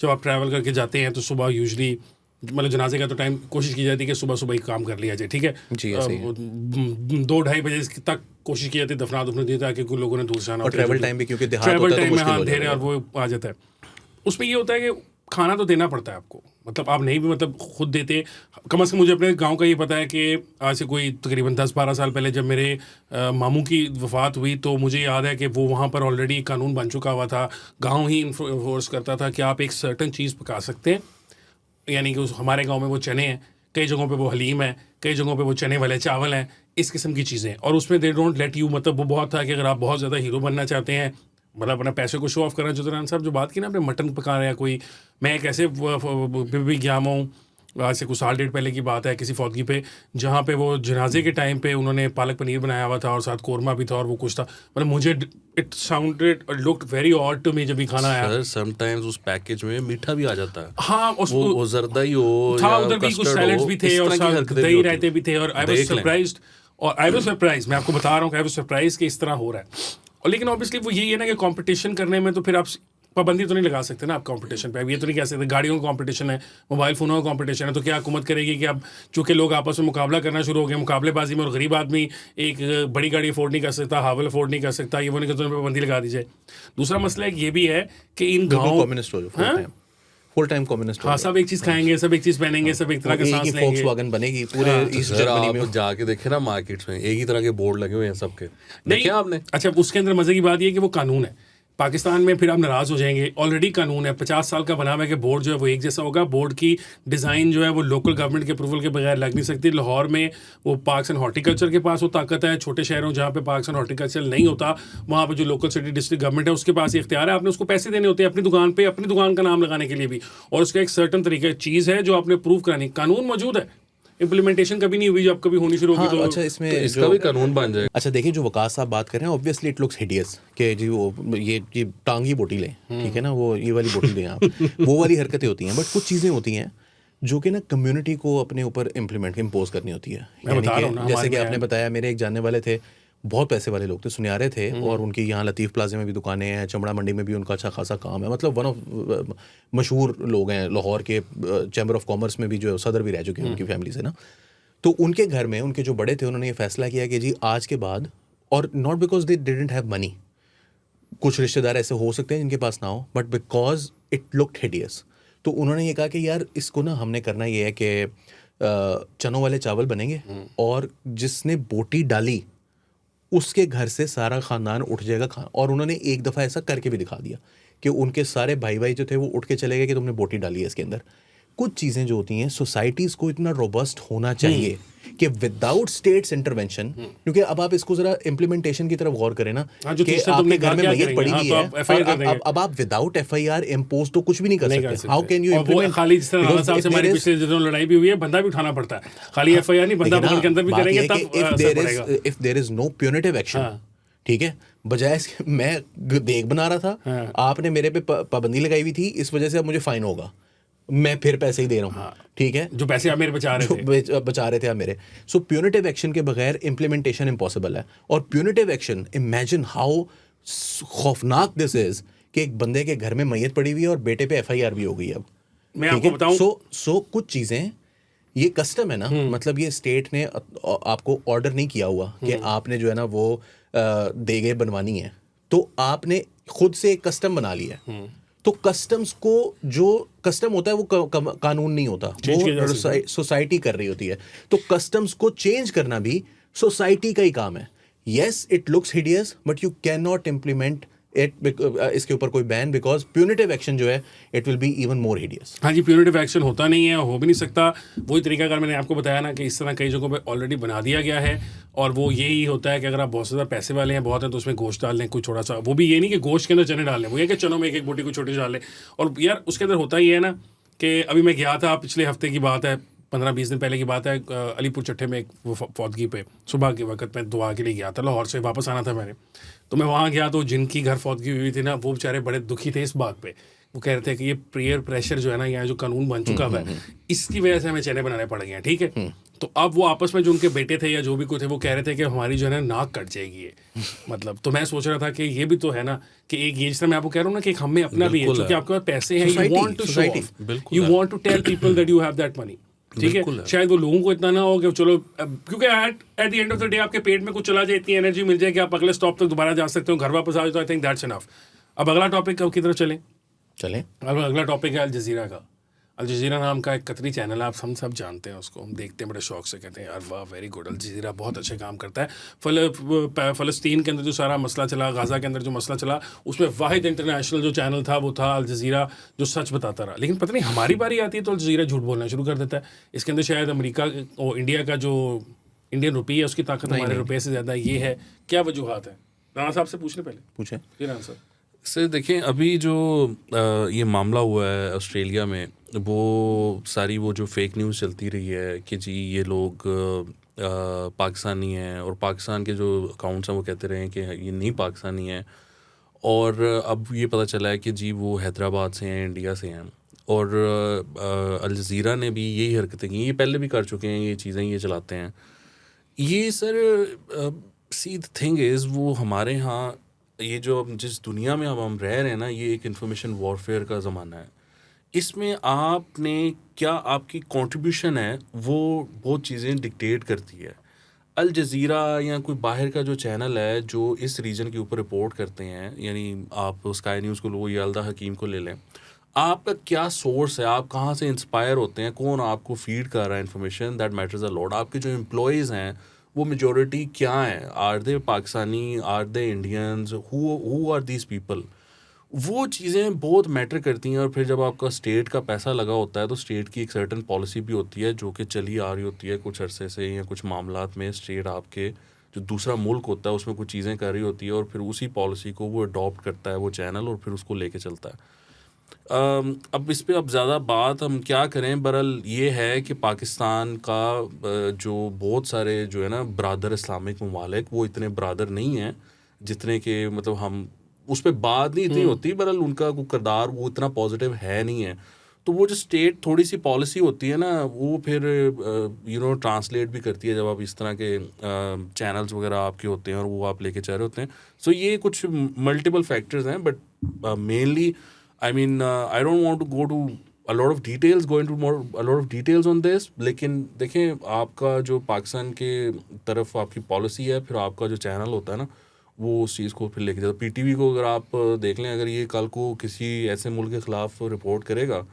जब आप ट्रैवल करके जाते हैं तो सुबह यूजली मतलब जनाजे का तो टाइम कोशिश की जाती है कि सुबह सुबह ही काम कर लिया जाए, ठीक है जी, 2-2:30 बजे तक कोशिश की जाती है दफना दी, ताकि कोई लोगों ने दूर से आना, और ट्रैवल टाइम भी क्योंकि देहात ट्रैवल होता है टाइम तो में मुश्किल हो अंधेरे और वो आ जाता है। उसमें ये होता है कि खाना तो देना पड़ता है आपको, मतलब आप नहीं भी मतलब खुद देते। कम से कम मुझे अपने गांव का ये पता है कि आज से कोई तकरीबन 10-12 साल पहले जब मेरे मामू की वफ़ात हुई तो मुझे याद है कि वो वहाँ पर ऑलरेडी कानून बन चुका हुआ था, गांव ही इन्फोर्स करता था कि आप एक सर्टन चीज़ पका सकते हैं, यानी कि हमारे गाँव में वो चने हैं, कई जगहों पर वो हलीम है, कई जगहों पर वो चने वाले चावल हैं, इस किस्म की चीज़ें। और उसमें दे डोंट लेट यू, मतलब वो बहुत था कि अगर आप बहुत ज़्यादा हीरो बनना चाहते हैं, मतलब अपना पैसे को शो ऑफ करना, जो राना साहब जो बात की ना आपने मटन पका रहे हैं कोई, मैं एक ऐसे भी गया हूँ, आज से कुछ साल डेढ़ पहले की बात है, किसी फौतगी पे जहाँ पे वो जनाजे के टाइम पे उन्होंने पालक पनीर बनाया हुआ था और साथ कोरमा भी था और वो कुछ था, मतलब मुझे it sounded looked very odd to me जब भी खाना आया। सर समटाइम्स उस पैकेज में मीठा भी आ जाता है। हाँ, वो जर्दा ही हो था, या उधर भी कुछ सैलेड्स भी थे और साथ दही रायते भी थे। और आई वाज सरप्राइज्ड, मैं आपको बता रहा हूँ कि आई वाज सरप्राइज्ड कि इस तरह हो रहा है। और लेकिन ऑब्वियसली वो यही है ना कि कंपटीशन करने में तो फिर आप पाबंदी तो नहीं लगा सकते ना आप कंपटीशन पे। अब ये तो नहीं कह सकते गाड़ियों का कंपटीशन है, मोबाइल फ़ोनों का कंपटीशन है, तो क्या हुकूमत करेगी कि अब चूंकि लोग आपस में मुकाबला करना शुरू हो गए, मुकाबलेबाजी में, और गरीब आदमी एक बड़ी गाड़ी अफोर्ड नहीं कर सकता, हावल अफोर्ड नहीं कर सकता, ये वो नहीं कर सकता, पाबंदी लगा दी जाए। दूसरा मसला एक ये भी है कि इन गाँव कम्युनिस्ट हो जाओ, फुल टाइम कम्युनिस्ट हो हाँ, जाओ। सब एक चीज़ खाएंगे, सब एक चीज़ पहनेंगे, सब एक तरह का सांस लेंगे। Volkswagen बनेगी पूरे ईस्ट सर जर्मनी आप में। जाके देखे ना मार्केट्स में एक ही तरह के बोर्ड लगे हुए हैं सबके, नहीं देखे आपने? अच्छा, उसके अंदर मजे की बात ये है कि वो कानून है। पाकिस्तान में फिर आप नाराज हो जाएंगे, ऑलरेडी कानून है 50 साल का बना हुआ है कि बोर्ड जो है वो एक जैसा होगा। बोर्ड की डिज़ाइन जो है वो लोकल गवर्नमेंट के अप्रूवल के बगैर लग नहीं सकती। लाहौर में वो पार्क्स एंड हॉर्टिकल्चर के पास वो ताकत है, छोटे शहरों जहाँ पे पार्क्स एंड हॉर्टिकल्चर नहीं होता वहाँ पे जो लोकल सिटी डिस्ट्रिक्ट गवर्नमेंट है उसके पास ये इख्तियार है, आपने उसको पैसे देने होते हैं अपनी दुकान पे, अपनी दुकान का नाम लगाने के लिए भी, और उसका एक सर्टन तरीका चीज़ है जो आपने प्रूव करानी। कानून मौजूद है, इम्प्लीमेंटेशन कभी नहीं हुई, जो अब कभी होनी शुरू होगी हाँ, तो अच्छा इसमें तो इसका भी कानून बन जाएगा। अच्छा देखिए, जो वकास साहब बात कर रहे हैं, ऑब्वियसली इट लुक्स हिडियस कि जी वो ये टांगी बोटी लें, ठीक है ना, वो ये वाली बोटी लें आप, वो वाली हरकतें होती हैं। बट कुछ चीज़ें होती हैं जो कि ना कम्युनिटी को अपने ऊपर इम्पोज करनी होती है। यानी बता रहा हूँ कि ना, जैसे हमारे कि में आपने बताया, मेरे एक जानने वाले थे, बहुत पैसे वाले लोग थे, सुनियारे थे, और उनकी यहाँ लतीफ़ प्लाजे में भी दुकानें हैं, चमड़ा मंडी में भी उनका अच्छा खासा काम है। मतलब वन ऑफ मशहूर लोग हैं लाहौर के, चैम्बर ऑफ कॉमर्स में भी जो सदर भी रह चुके हैं उनकी फैमिली से ना। तो उनके घर में उनके जो बड़े थे, उन्होंने ये फैसला किया कि जी आज के बाद, और not because they didn't have money, कुछ रिश्तेदार ऐसे हो सकते हैं जिनके पास ना हो, but because it looked hideous, तो उन्होंने ये कहा कि यार इसको ना हमने करना ये है कि चनों वाले चावल बनेंगे, और जिसने बोटी डाली उसके घर से सारा ख़ानदान उठ जाएगा खाना। और उन्होंने एक दफ़ा ऐसा करके भी दिखा दिया कि उनके सारे भाई भाई जो थे वो उठ के चले गए कि तुमने बोटी डाली है इसके अंदर। कुछ चीज़ें जो होती हैं, सोसाइटीज़ को इतना रोबस्ट होना चाहिए कि विदाउट स्टेट्स इंटरवेंशन, क्योंकि अब आप इसको ज़रा इम्प्लीमेंटेशन की तरफ गौर करें ना, हाँ, जो कि तीसरा आपके तुमने घर में क्या मैयत करेंगे? पड़ी हाँ, हुई तो है, आप FIR कर देंगे। अब आप विदाउट FIR इम्पोज तो कुछ भी नहीं कर सकते। हाउ कैन यू और वो इम्प्लीमेंट? खाली जिस तरह राणा साहब से हमारी पिछले दिनों लड़ाई भी हुई है, बंदा भी उठाना पड़ता है, खाली FIR नहीं, बंदा पकड़ के अंदर भी करेंगे तब असर पड़ेगा। If there is no punitive action, ठीक है, बजाय इसके मैं देख बना रहा था, आपने मेरे पे पाबंदी लगाई हुई थी, इस वजह से अब मुझे फाइन होगा, मैं फिर पैसे ही दे रहा हूँ, ठीक है, जो पैसे आप मेरे बचा रहे थे, बचा रहे थे आप मेरे। सो प्यूनिटिव एक्शन के बगैर इम्प्लीमेंटेशन इम्पॉसिबल है। और प्यूनिटिव एक्शन, इमेजिन हाउ खौफनाक दिस इज कि एक बंदे के घर में मैयत पड़ी हुई है और बेटे पे FIR भी हो गई अब। मैं आपको बताऊं, सो कुछ चीज़ें, ये कस्टम है ना, मतलब ये स्टेट ने आपको ऑर्डर नहीं किया हुआ कि आपने जो है ना वो देगे बनवानी है, तो आपने खुद से एक कस्टम बना लिया है। तो कस्टम्स को, जो कस्टम होता है वो कानून नहीं होता, वो सोसाइटी कर रही होती है। तो कस्टम्स को चेंज करना भी सोसाइटी का ही काम है। Yes it looks hideous, but you can not implement it, इसके ऊपर कोई बैन, बिकॉज प्यूनिटिव एक्शन जो है it will be even more hideous. हाँ जी, प्यूनिटिव एक्शन होता नहीं है, हो भी नहीं सकता। वही तरीका अगर मैंने आपको बताया ना कि इस तरह कई जगहों पे ऑलरेडी बना दिया गया है, और वो यही होता है कि अगर आप बहुत ज़्यादा पैसे वाले हैं, बहुत हैं, तो उसमें गोश्त डाल लें कुछ थोड़ा सा, वो भी ये नहीं कि गोश्त के अंदर चने डाल लें, वो ये कि चनों में एक एक बोटी को छोटी सी डाल लें। और यार उसके अंदर होता ही है ना कि अभी मैं गया था, पिछले हफ्ते की बात है, 15-20 दिन पहले की बात है, अलीपुर चट्टे में एक फौतगी पे सुबह के वक्त में दुआ के लिए गया था, लाहौर से वापस आना था मैंने, तो मैं वहाँ गया तो जिनकी घर फौतगी हुई थी ना, वो बेचारे बड़े दुखी थे इस बात पे। वो कह रहे थे कि ये पीयर प्रेशर जो है ना, यहाँ जो कानून बन चुका हुआ है, इसकी वजह से हमें चने बनाने पड़ गए हैं, ठीक है। तो अब वो आपस में जो उनके बेटे थे या जो भी कोई थे, वो कह रहे थे कि हमारी जो है ना नाक कट जाएगी ये, मतलब। तो मैं सोच रहा था कि ये भी तो है ना कि एक ये, जिस तरह मैं आपको कह रहा हूँ ना कि एक हमें अपना भी है, क्योंकि आपके पास पैसे हैं, you want to show off, you want to tell people that you have that money, ठीक है। शायद वो लोगों को इतना ना हो कि चलो, क्योंकि at the end of the day आपके पेट में कुछ चला जाए, इतनी एनर्जी मिल जाए कि आप अगले स्टॉप तक दोबारा जा सकते हो, घर वापस आ जाए, तो आई थिंक दैट्स इनफ। अब अगला टॉपिक की तरफ चलें। अगला टॉपिक है अल जज़ीरा का। अल जज़ीरा नाम का एक कतरी चैनल है, आप हम सब जानते हैं उसको, हम देखते हैं बड़े शौक से, कहते हैं यार वाह वेरी गुड, अल जज़ीरा बहुत अच्छे काम करता है। फ़लस्तीन के अंदर जो सारा मसला चला, गाज़ा के अंदर जो मसला चला, उसमें वाहिद इंटरनेशनल जो चैनल था वो था अल जज़ीरा, जो सच बताता रहा। लेकिन पता नहीं हमारी बारी आती है तो अल जज़ीरा झूठ बोलना शुरू कर देता है। इसके अंदर शायद अमेरिका और इंडिया का जो इंडियन रुपये है उसकी ताकत हमारे रुपये से ज़्यादा ये है। क्या वजूहत है? राणा साहब से पूछने पहले पूछें जी। राणा साहब सर देखें, अभी जो ये मामला हुआ है ऑस्ट्रेलिया में, वो सारी वो जो फेक न्यूज़ चलती रही है कि जी ये लोग पाकिस्तानी हैं, और पाकिस्तान के जो अकाउंट्स हैं वो कहते रहे हैं कि ये नहीं पाकिस्तानी हैं, और अब ये पता चला है कि जी वो हैदराबाद से हैं, इंडिया से हैं। और अल जज़ीरा ने भी यही हरकतें की, ये पहले भी कर चुके हैं, ये चीज़ें ये चलाते हैं। ये sir see the thing is, वो हमारे यहाँ ये जो अब जिस दुनिया में अब हम रह रहे हैं ना, ये एक इंफॉर्मेशन वॉरफेयर का ज़माना है। इसमें आपने क्या आपकी कंट्रीब्यूशन है, वो बहुत चीज़ें डिक्टेट करती है। अल जज़ीरा या कोई बाहर का जो चैनल है जो इस रीजन के ऊपर रिपोर्ट करते हैं, यानी आप स्काई न्यूज़ को लो या अलदा हकीम को ले लें, आपका क्या सोर्स है, आप कहाँ से इंस्पायर होते हैं, कौन आपको फीड कर रहा है information, that matters a lot. आपके जो एम्प्लॉयज़ हैं वो मेजॉरिटी क्या है, are they Pakistani, are they Indians, who are these people, वो चीज़ें बहुत मैटर करती हैं। और फिर जब आपका स्टेट का पैसा लगा होता है तो स्टेट की एक सर्टन पॉलिसी भी होती है जो कि चली आ रही होती है कुछ अरसे से, या कुछ मामलात में स्टेट आपके जो दूसरा मुल्क होता है उसमें कुछ चीज़ें कर रही होती है, और फिर उसी पॉलिसी को वो अडॉप्ट करता है वो चैनल, और फिर उसको लेके चलता है। अब इस पे अब ज़्यादा बात हम क्या करें, बहरहाल ये है कि पाकिस्तान का जो बहुत सारे जो है ना ब्रादर इस्लामिक ममालिक, वो इतने ब्रादर नहीं हैं जितने के मतलब हम उस पे बात नहीं इतनी होती, बहरहाल उनका कोई किरदार वो इतना पॉजिटिव है नहीं है। तो वो जो स्टेट थोड़ी सी पॉलिसी होती है ना, वो फिर ट्रांसलेट भी करती है जब आप इस तरह के चैनल्स वगैरह आपके होते हैं और वो आप लेके चल रहे होते हैं। सो ये कुछ मल्टीपल फैक्टर्स हैं, but mainly I mean, I don't want to go to a lot of details, go into a lot of details on this, लेकिन देखें आपका जो पाकिस्तान के तरफ आपकी पॉलिसी है, फिर आपका जो चैनल होता है ना, वो उस चीज़ को फिर लेके जाता है। पीटीवी को अगर आप देख लें, अगर ये कल को किसी ऐसे मुल्क के ख़िलाफ़ रिपोर्ट करेगा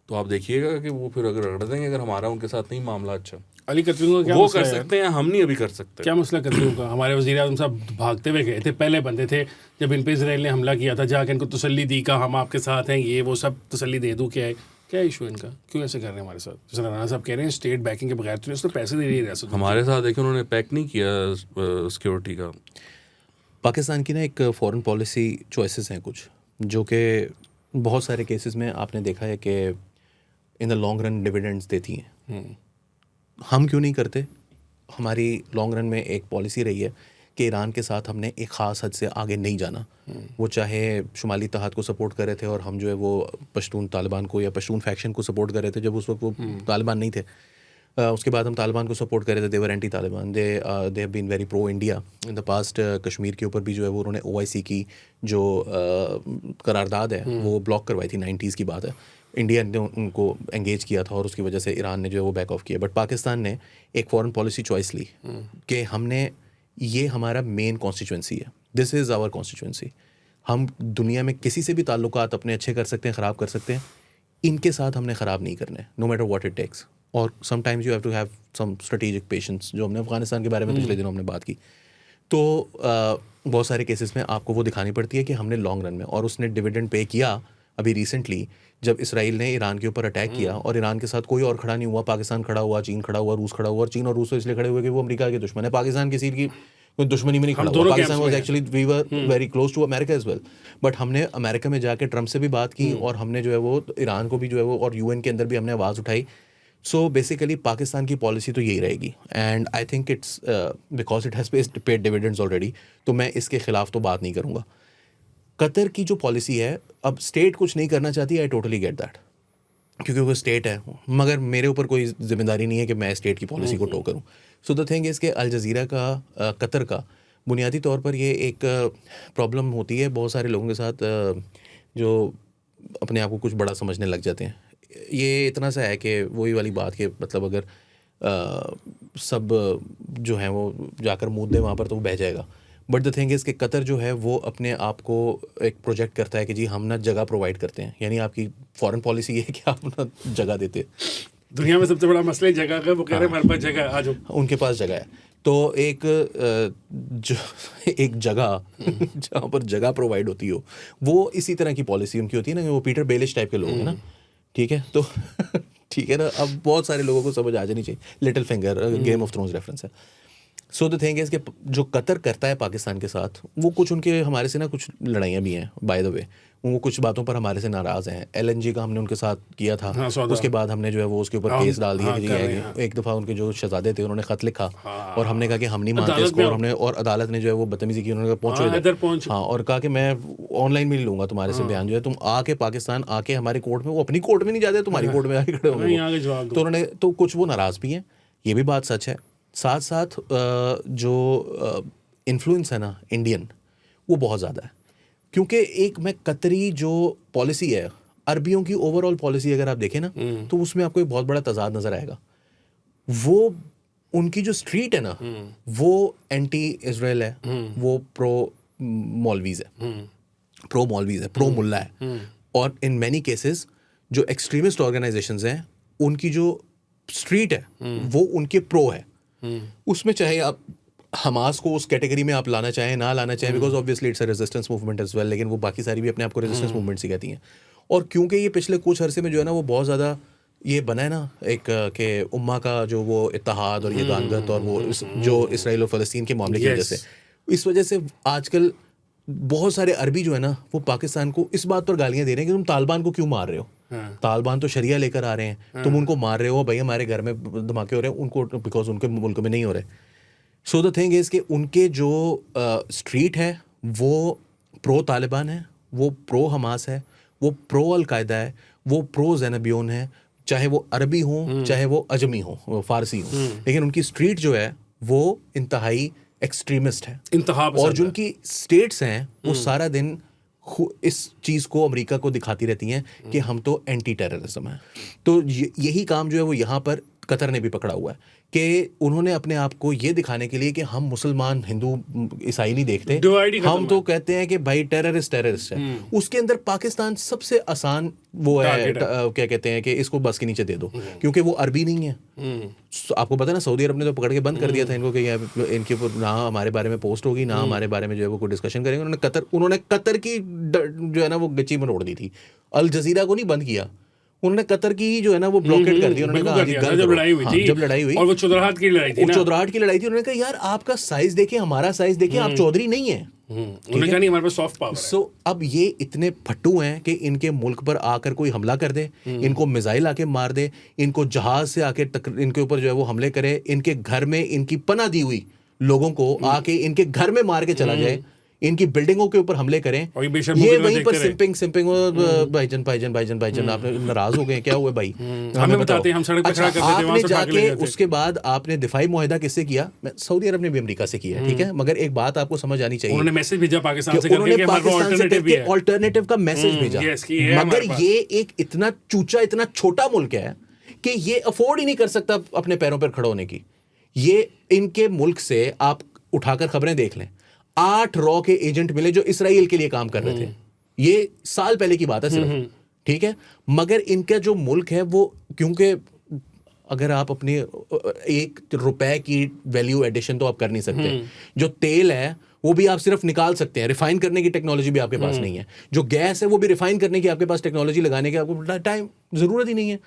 तो आप देखिएगा कि वो फिर अगर रगड़ देंगे, अगर हमारा उनके साथ नहीं मामला अच्छा। अली कतरियों का क्या वो मसला कर है? सकते हैं, हम नहीं अभी कर सकते। क्या मसला कतरियों का? हमारे वज़ीर आज़म साहब भागते हुए गए थे, पहले बंदे थे जब इन पे इसराइल ने हमला किया था, जाके इनको तसल्ली दी का हम आपके साथ हैं, ये वो सब तसल्ली दे दूँ। क्या इशू है इनका, क्यों ऐसे कर रहे हैं हमारे साथ? जैसे राना साहब कह रहे हैं स्टेट बैकिंग के बगैर तो उसने पैसे दे रही है रियासत। हमारे साथ देखिए उन्होंने पैक नहीं किया सिक्योरिटी का। पाकिस्तान की ना एक फॉरेन पॉलिसी चॉइसेस हैं कुछ, जो कि बहुत सारे केसेस में आपने देखा है कि in the long run dividends देती हैं। हम क्यों नहीं करते? हमारी लॉन्ग रन में एक पॉलिसी रही है कि ईरान के साथ हमने एक ख़ास हद से आगे नहीं जाना। वो चाहे शुमाली इत्तेहाद को सपोर्ट कर रहे थे और हम जो है वो पश्तून तालिबान को या पश्तून फैक्शन को सपोर्ट कर रहे थे जब उस वक्त वो तालिबान नहीं थे। उसके बाद हम तालिबान को सपोर्ट कर रहे थे, they were anti Taliban, they have been very pro India in the past. Kashmir के ऊपर भी जो है वो उन्होंने OIC की जो करारदाद है वो ब्लॉक करवाई थी, 90s की बात है। इंडिया ने उनको एंगेज किया था और उसकी वजह से ईरान ने जो है वो बैक ऑफ किया। बट पाकिस्तान ने एक फॉरेन पॉलिसी चॉइस ली कि हमने, ये हमारा मेन कॉन्स्टिट्यूंसी है, दिस इज़ आवर कॉन्स्टिट्यूंसी। हम दुनिया में किसी से भी ताल्लुकात अपने अच्छे कर सकते हैं, ख़राब कर सकते हैं, इनके साथ हमने ख़राब नहीं करने, no matter what it takes. और sometimes you have to have some strategic patience, जो हमने अफगानिस्तान के बारे में पिछले दिनों हमने बात की। तो बहुत सारे केसेस में आपको वो दिखानी पड़ती है कि हमने लॉन्ग रन में, और उसने डिविडेंड पे किया अभी रिसेंटली जब इसराइल ने ईरान के ऊपर अटैक किया और ईरान के साथ कोई और खड़ा नहीं हुआ, पाकिस्तान खड़ा हुआ, चीन खड़ा हुआ, रूस खड़ा हुआ। और चीन और रूस तो इसलिए खड़े हुए कि वो अमेरिका के दुश्मन है, पाकिस्तान किसी की कोई दुश्मनी में नहीं खड़ा हुआ। Pakistan was actually we were very close to America as well, but हमने अमेरिका में जाके ट्रम्प से भी बात की और हमने जो है वो ईरान को भी जो है वो, और UN के अंदर भी हमने आवाज़ उठाई। सो बेसिकली पाकिस्तान की पॉलिसी तो यही रहेगी, and I think it's because it has paid dividends already, तो मैं इसके खिलाफ तो बात नहीं करूँगा। कतर की जो पॉलिसी है, अब स्टेट कुछ नहीं करना चाहती, आई टोटली गेट दैट, क्योंकि वो स्टेट है, मगर मेरे ऊपर कोई जिम्मेदारी नहीं है कि मैं स्टेट की पॉलिसी को टो करूँ। सो द थिंग इज़ कि अल जज़ीरा का कतर का बुनियादी तौर पर ये एक प्रॉब्लम होती है बहुत सारे लोगों के साथ जो अपने आप को कुछ बड़ा समझने लग जाते हैं। ये इतना सा है कि वही वाली बात कि मतलब अगर सब जो हैं वो जाकर मुँह दे वहाँ पर तो वो बह जाएगा। बट द थिंग इज़ कि कतर जो है वो अपने आप को एक प्रोजेक्ट करता है कि जी हम ना जगह प्रोवाइड करते हैं, यानी आपकी फॉरेन पॉलिसी ये है कि आप ना जगह देते हैं। दुनिया में सबसे बड़ा मसला जगह का, वो कह रहे हैं हमारे पास जगह है, आ जाओ। उनके पास जगह है, तो एक जगह जहाँ पर जगह प्रोवाइड होती हो, वो इसी तरह की पॉलिसी उनकी होती है ना। वो पीटर बेलिश टाइप के लोग हैं ना, ठीक है, तो ठीक है ना। अब बहुत सारे लोगों को समझ आ जानी चाहिए, little finger Game of Thrones reference है। सो द थिंग इज़ कि जो कतर करता है पाकिस्तान के साथ, वो कुछ उनके हमारे से ना कुछ लड़ाइयाँ भी हैं बाय द वे, वो कुछ बातों पर हमारे से नाराज़ हैं। LNG का हमने उनके साथ किया था, हाँ, उसके बाद हमने जो है वो उसके ऊपर केस डाल दिया कि जी एक दफ़ा उनके जो शहजादे थे उन्होंने ख़त लिखा और हमने कहा कि हम नहीं मानते इसको, और हमने, और अदालत ने जो है वो बदतमीज़ी की, उन्होंने कहा पहुँचो, हाँ, और कहा कि मैं ऑनलाइन भी नहीं लूँगा तुम्हारे से बयान, जो है तुम आके पाकिस्तान आके हमारे कोर्ट में, वो अपनी कोर्ट में नहीं जाते, तुम्हारी कोर्ट में आके खड़े होंगे। तो उन्होंने, तो कुछ वो नाराज़ भी हैं, ये भी बात सच है। साथ साथ जो इन्फ्लुएंस है ना इंडियन, वो बहुत ज़्यादा है। क्योंकि एक मैं कतरी जो पॉलिसी है, अरबियों की ओवरऑल पॉलिसी अगर आप देखें ना, तो उसमें आपको एक बहुत बड़ा तजाद नज़र आएगा। वो उनकी जो स्ट्रीट है ना, वो एंटी इजराइल है, वो प्रो मौलवीज है, प्रो मुल्ला है। और इन मैनी केसेस जो एक्सट्रीमिस्ट ऑर्गेनाइजेशंस हैं, उनकी जो स्ट्रीट है वो उनके प्रो है। उसमें चाहे आप हमास को उस कैटेगरी में आप लाना चाहें ना लाना चाहें, because obviously it's a resistance movement as well, लेकिन वो बाकी सारी भी अपने आप को रेजिस्टेंस मूवमेंट्स ही कहती हैं। और क्योंकि ये पिछले कुछ अरसे में जो है ना वो बहुत ज़्यादा ये बना है ना एक के उम्मा का जो वो इत्तेहाद और ये गानगत और वो जो इसराइल और फ़लस्तीन के मामले की वजह से, इस वजह से आजकल बहुत सारे अरबी जो है ना वो पाकिस्तान को इस बात पर गालियां दे रहे हैं कि तुम तालिबान को क्यों मार रहे हो। तालिबान तो शरिया लेकर आ रहे हैं, तुम उनको मार रहे हो, भाई हमारे घर में धमाके हो रहे हैं उनको, बिकॉज उनके मुल्क में नहीं हो रहे। सो द थिंग इज़ कि उनके जो स्ट्रीट है वो प्रो तालिबान है, वो प्रो हमास है, वो प्रो अलकायदा है, वो प्रो ज़ैनबियोन है, चाहे वो अरबी हो चाहे वो अजमी हो, फारसी हो, लेकिन उनकी स्ट्रीट जो है वो इंतहाई एक्सट्रीमिस्ट है। और जो उनकी स्टेट्स हैं वो सारा दिन इस चीज़ को अमेरिका को दिखाती रहती हैं कि हम तो एंटी टेररिज्म है। तो यही काम जो है वो यहाँ पर कतर ने भी पकड़ा हुआ है कि उन्होंने अपने आप को ये दिखाने के लिए कि हम मुसलमान हिंदू ईसाई नहीं देखते, हम तो कहते हैं कि भाई टेररिस्ट है। उसके अंदर पाकिस्तान सबसे आसान वो है, क्या कहते हैं कि इसको बस के नीचे दे दो, क्योंकि वो अरबी नहीं है। आपको पता है ना, सऊदी अरब ने तो पकड़ के बंद कर दिया था इनको कि इनके ऊपर ना हमारे बारे में पोस्ट होगी ना हमारे बारे में जो है वो कोई डिस्कशन करेंगे। उन्होंने कतर की जो है ना वो गच्ची में रोड़ दी थी। अल जजीरा को नहीं बंद किया, उन्होंने कतर की जो है ना वो ब्लॉकेट कर दिया। उन्होंने कहा जब लड़ाई हुई और वो चौधराहट की लड़ाई थी, उन्होंने कहा यार आपका साइज देखें हमारा साइज देखें, आप चौधरी नहीं है। उन्होंने कहा नहीं हमारे पास सॉफ्ट पावर है। सो अब ये इतने फट्टू हैं कि इनके मुल्क पर आकर कोई हमला कर दे, इनको मिसाइल आके मार दे, इनको जहाज से आके इनके ऊपर जो है वो हमले करे, इनके घर में इनकी पनाह दी हुई लोगों को आके इनके घर में मार के चला जाए, इनकी बिल्डिंगों के ऊपर हमले करें। ये वहीं पर सिंपिंग भाईजान आप नाराज हो गए, क्या हुआ भाई हमें बताते हैं, हम सड़क पे खड़ा करते थे, आपने जाके उसके बाद आपने दिफाई मुआहदा किससे किया? सऊदी अरब ने भी अमेरिका से किया, ठीक है, मगर एक बात आपको समझ आनी चाहिए, उन्होंने मैसेज भेजा पाकिस्तान से करके कि हमारे अल्टरनेटिव भी है, अल्टरनेटिव का मैसेज भेजा। मगर ये एक इतना चूचा इतना छोटा मुल्क है कि ये अफोर्ड ही नहीं कर सकता अपने पैरों पर खड़ा होने की। ये इनके मुल्क से आप उठाकर खबरें देख लें, 8 रॉ के एजेंट मिले जो इसराइल के लिए काम कर रहे थे। ये साल पहले की बात है सिर्फ, ठीक है। मगर इनका जो मुल्क है वो, क्योंकि अगर आप अपने 1 रुपए की वैल्यू एडिशन तो आप कर नहीं सकते, जो तेल है वो भी आप सिर्फ निकाल सकते हैं, रिफाइन करने की टेक्नोलॉजी भी आपके पास नहीं है, जो गैस है वो भी रिफाइन करने की आपके पास टेक्नोलॉजी लगाने की आपको टाइम ज़रूरत ही नहीं है,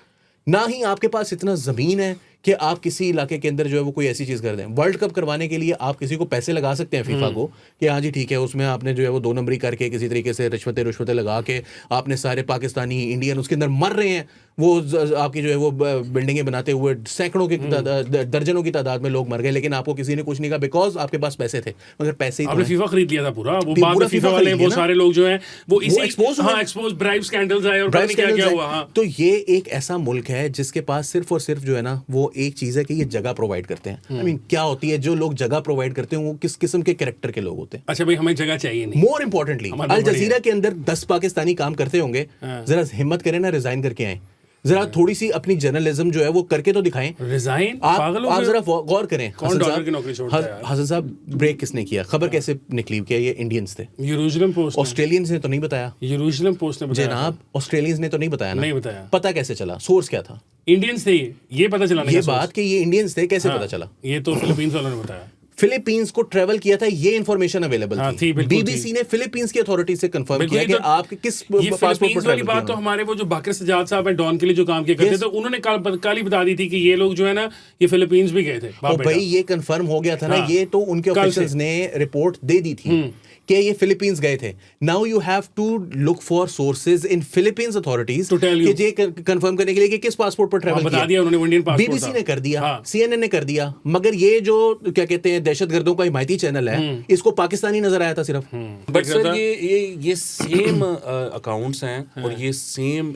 ना ही आपके पास इतना ज़मीन है कि आप किसी इलाके के अंदर जो है वो कोई ऐसी चीज़ कर दें। वर्ल्ड कप करवाने के लिए आप किसी को पैसे लगा सकते हैं फीफा को कि हाँ जी ठीक है, उसमें आपने जो है वो 2 नंबरी करके किसी तरीके से रिश्वतें लगा के आपने सारे पाकिस्तानी इंडियन उसके अंदर मर रहे हैं, वो आपकी जो है वो बिल्डिंगें बनाते हुए सैकड़ों की दर्जनों की तादाद में लोग मर गए, लेकिन आपको किसी ने कुछ नहीं कहा बिकॉज आपके पास पैसे थे। मगर पैसे ही आपने फीफा खरीद लिया था पूरा, वो बाद में फीफा वाले वो सारे लोग जो हैं वो इसी एक्सपोज ब्राइब स्कैंडल्स आए और क्या हुआ। तो ये एक ऐसा मुल्क है जिसके पास सिर्फ और सिर्फ जो है ना वो एक चीज़ है कि ये जगह प्रोवाइड करते हैं। आई मीन क्या होती है, जो लोग जगह प्रोवाइड करते हैं वो किस किस्म के कैरेक्टर के लोग होते हैं? अच्छा भाई हमें जगह चाहिए नहीं। मोर इंपॉर्टेंटली अल जजीरा के अंदर 10 पाकिस्तानी काम करते होंगे, जरा हिम्मत करें ना, रिजाइन करके आए, जरा थोड़ी सी अपनी जर्नलिज्म जो है वो करके तो दिखाएं। रिजाइन आप जरा गौर करें। कौन डॉलर की नौकरी छोड़ता है? हसन साहब ब्रेक किसने किया? खबर कैसे निकली कि ये इंडियंस थे? यरूशलेम पोस्ट, ऑस्ट्रेलियंस ने तो नहीं बताया। यरूशलेम पोस्ट ने बताया जनाब, ऑस्ट्रेलियंस ने तो नहीं बताया ना? नहीं बताया। पता कैसे चला? सोर्स क्या था? इंडियंस थे, ये पता चला ये बात कि ये इंडियंस थे कैसे पता चला? ये तो फिलीपींस वालों ने बताया। फिलीपींस को ट्रेवल किया था, ये इंफॉर्मेशन अवेलेबल थी। बीबीसी ने फिलीपींस की अथॉरिटी से कंफर्म किया कि आप किस पासपोर्ट पर ट्रैवल बात तो हमारे वो जो बाकर सजाद साहब हैं डॉन के लिए जो काम किया करते थे, तो उन्होंने कल ही बता दी थी कि ये लोग जो है ना ये फिलीपींस भी गए थे। ओ भाई ये कंफर्म हो गया था ना, ये तो उनके ऑफिशियल्स ने रिपोर्ट दे दी थी कि ये फिलीपींस गए थे। Now you have to look for sources in Philippines authorities कि ये कंफर्म करने के लिए कि किस पासपोर्ट पर ट्रैवल बता दिया उन्होंने, इंडियन पासपोर्ट। बीबीसी ने कर दिया, सीएनएन ने कर दिया, मगर ये जो क्या कहते हैं दहशतगर्दों का हिमायती चैनल है, इसको पाकिस्तानी नजर आया था सिर्फ। बट सर ये सेम अकाउंट्स हैं और ये सेम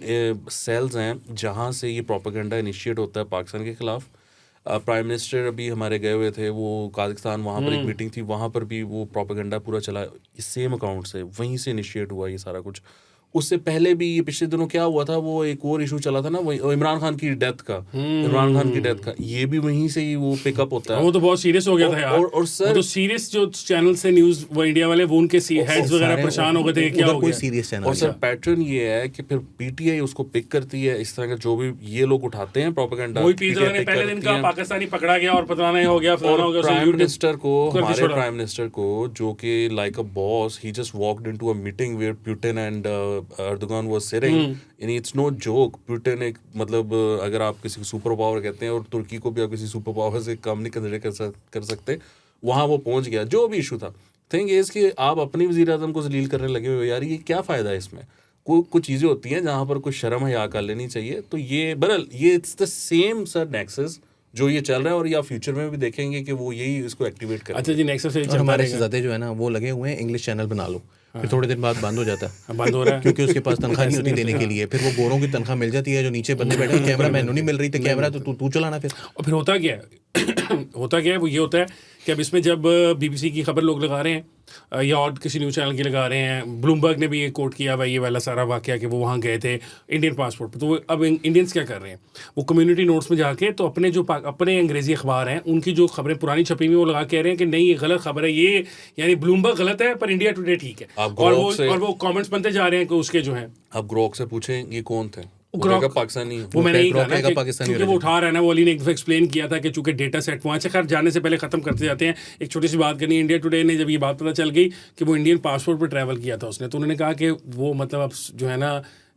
सेल्स हैं जहां से ये प्रोपेगेंडा इनिशिएट होता है पाकिस्तान के खिलाफ। प्राइम मिनिस्टर अभी हमारे गए हुए थे वो काज़ाकिस्तान, वहाँ पर एक मीटिंग थी, वहाँ पर भी वो प्रोपेगेंडा पूरा चला इस सेम अकाउंट से, वहीं से इनिशिएट हुआ ये सारा कुछ। उससे पहले भी ये पिछले दिनों क्या हुआ था, वो एक और इशू चला था ना, वही इमरान खान की डेथ का, इमरान खान की डेथ का, ये भी वहीं से ही वो पिकअप होता है। वो तो बहुत सीरियस हो गया था यार। और सर वो तो सीरियस जो चैनल से न्यूज़ वो इंडिया वाले वो उनके हेड्स वगैरह परेशान हो गए थे, क्या हो कोई गया। सीरियस चैनल और सर पैटर्न ये है कि फिर पीटीआई उसको पिक करती है, इस तरह का जो भी ये लोग उठाते हैं प्रोपेगेंडा, वही पीटर ने पहले दिन का पाकिस्तानी पकड़ा गया और पता नहीं हो गया, फलाना हो गया। प्राइम मिनिस्टर को, हमारे प्राइम मिनिस्टर को, जो कि like a boss, he just walked into a meeting where Putin and Erdogan was sitting, and it's no joke. Putin एक मतलब अगर आप किसी को सुपर पावर कहते हैं, और तुर्की को भी आप किसी सुपर पावर से कम नहीं कंसिडर कर सकते, वहाँ वो पहुँच गया जो भी इशू था। थिंग इज कि आप अपनी वज़ीर आज़म को जलील करने लगे हुए, यार ये क्या फ़ायदा है इसमें। कुछ चीज़ें होती हैं जहाँ पर कुछ शर्म हया कर लेनी चाहिए। तो ये बहरहाल ये it's the same sir nexus जो ये चल रहा है, और या फ्यूचर में भी देखेंगे कि वो यही इसको एक्टिवेट करें। अच्छा जी, नेक्स्ट से हमारे शहजादे जो है ना वो लगे हुए हैं इंग्लिश चैनल बना लो, फिर थोड़े दिन बाद बंद हो जाता है, बंद हो रहा है क्योंकि उसके पास तनख्वाह नहीं होती देने के लिए। फिर वो गोरों की तनख्वाह मिल जाती है, जो नीचे बंदे बैठे हैं, कैमरा मैन नहीं मिल रही, तो कैमरा तो तू चलाना फिर। और फिर होता क्या है होता क्या है वो ये होता है कि अब इसमें जब बीबीसी की खबर लोग लगा रहे हैं या और किसी न्यूज़ चैनल की लगा रहे हैं, ब्लूमबर्ग ने भी ये कोट किया भाई ये वाला सारा वाकया कि वो वहाँ गए थे इंडियन पासपोर्ट पर। तो वो अब इंडियंस क्या कर रहे हैं, वो कम्युनिटी नोट्स में जाके तो अपने जो अपने अंग्रेजी अखबार हैं उनकी जो खबरें पुरानी छपी हुई वो लगा कह रहे हैं कि नहीं ये गलत खबर है, ये यानी ब्लूमबर्ग गलत है पर इंडिया टुडे ठीक है। और वो कमेंट्स बनते जा रहे हैं कि उसके जो हैं, आप ग्रोक से पूछें ये कौन थे, पाकिस्तानी, वो मैंने ही कहा ना पाकिस्तानी, क्योंकि वो उठा रहा है ना, वो अली ने एक दफ़ा एक्सप्लेन किया था कि चूंकि डेटा सेट वहाँ से, खैर जाने से पहले ख़त्म करते जाते हैं, एक छोटी सी बात करनी है। इंडिया टुडे ने जब ये बात पता चल गई कि वो इंडियन पासपोर्ट पर ट्रैवल किया था उसने, तो उन्होंने कहा कि वो मतलब अब जो है ना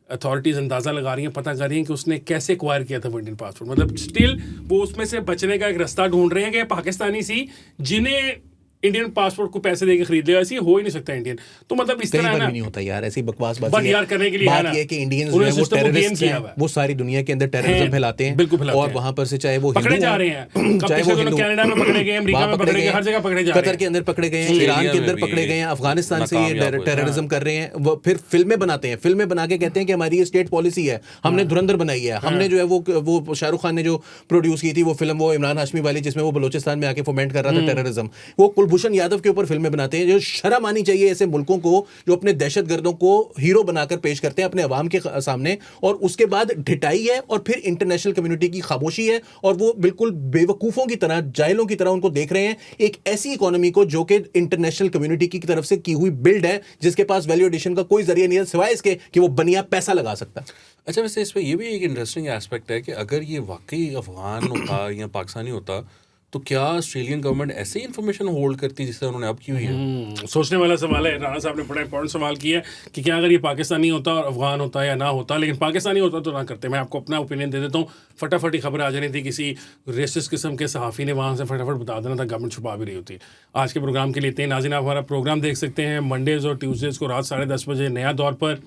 अथॉरिटीज़ अंदाज़ा लगा रही हैं, पता कर रही हैं कि उसने कैसे एक्वायर किया था वो इंडियन पासपोर्ट। मतलब स्टिल वो उसमें से बचने का एक रास्ता ढूंढ रहे हैं कि पाकिस्तानी सी जिन्हें इंडियन पासपोर्ट को पैसे देके खरीद लिया, ऐसी हो ही नहीं सकता इंडियन। तो मतलब इस तरह ना नहीं होता यार, ऐसी बकवास बात यार करने के लिए बात ये है कि इंडियंस जो है वो टेररिस्ट हैं, वो सारी दुनिया के अंदर टेररिज्म फैलाते हैं, और वहां पर से चाहे वो पकड़े जा रहे हैं, चाहे वो कनाडा में पकड़े गए, अमेरिका में पकड़े गए, हर जगह पकड़े जा रहे हैं, कतर के अंदर पकड़े गए हैं, ईरान के अंदर पकड़े गए हैं, अफगानिस्तान से ये टेररिज्म कर रहे हैं। वो फिर फिल्में बनाते हैं, फिल्में बना के कहते हैं कि हमारी ये स्टेट पॉलिसी है, हमने धुरंधर बनाई है, हमने जो है वो शाहरुख खान ने जो प्रोड्यूस की थी वो फिल्म, वो इमरान हाशमी वाली, जिसमें वो बलोचिस्तान में आके फोमेंट कर रहा था टेररिज्म, वो कुलभूषण यादव के ऊपर फिल्में बनाते हैं। जो शर्म आनी चाहिए ऐसे मुल्कों को जो अपने दहशतगर्दों को हीरो बनाकर पेश करते हैं अपने अवाम के सामने, और उसके बाद ढिठाई है और फिर इंटरनेशनल कम्युनिटी की खामोशी है, और वो बिल्कुल बेवकूफों की तरह, जाहिलों की तरह उनको देख रहे हैं एक ऐसी इकोनॉमी को जो कि इंटरनेशनल कम्युनिटी की तरफ से की हुई बिल्ड है, जिसके पास वैल्यू एडिशन का कोई जरिया नहीं है सिवाय इसके कि वो बनिया पैसा लगा सकता है। अच्छा, वैसे इसमें ये भी एक इंटरेस्टिंग एस्पेक्ट है कि अगर ये वाकई अफगान होता या पाकिस्तानी होता तो क्या ऑस्ट्रेलियन गवर्नमेंट ऐसे ही इन्फॉर्मेशन होल्ड करती जिससे उन्होंने अब की हुई है? सोचने वाला सवाल है। राणा साहब ने बड़ा इंपॉर्टेंट सवाल किया है कि क्या अगर ये पाकिस्तानी होता और अफगान होता या ना होता, लेकिन पाकिस्तानी होता तो ना करते। मैं आपको अपना ओपिनियन दे देता हूँ। फटाफट ही खबर आ जानी थी, किसी रेसिस्ट किस्म के सहाफ़ी ने वहाँ से फटाफट बता देना था, गवर्नमेंट छुपा भी रही होती। आज के प्रोग्राम के लिए इतने। नाज़रीन, आप हमारा प्रोग्राम देख सकते हैं मंडेज़ और ट्यूसडेज़ को रात 10:30 बजे नया दौर पर।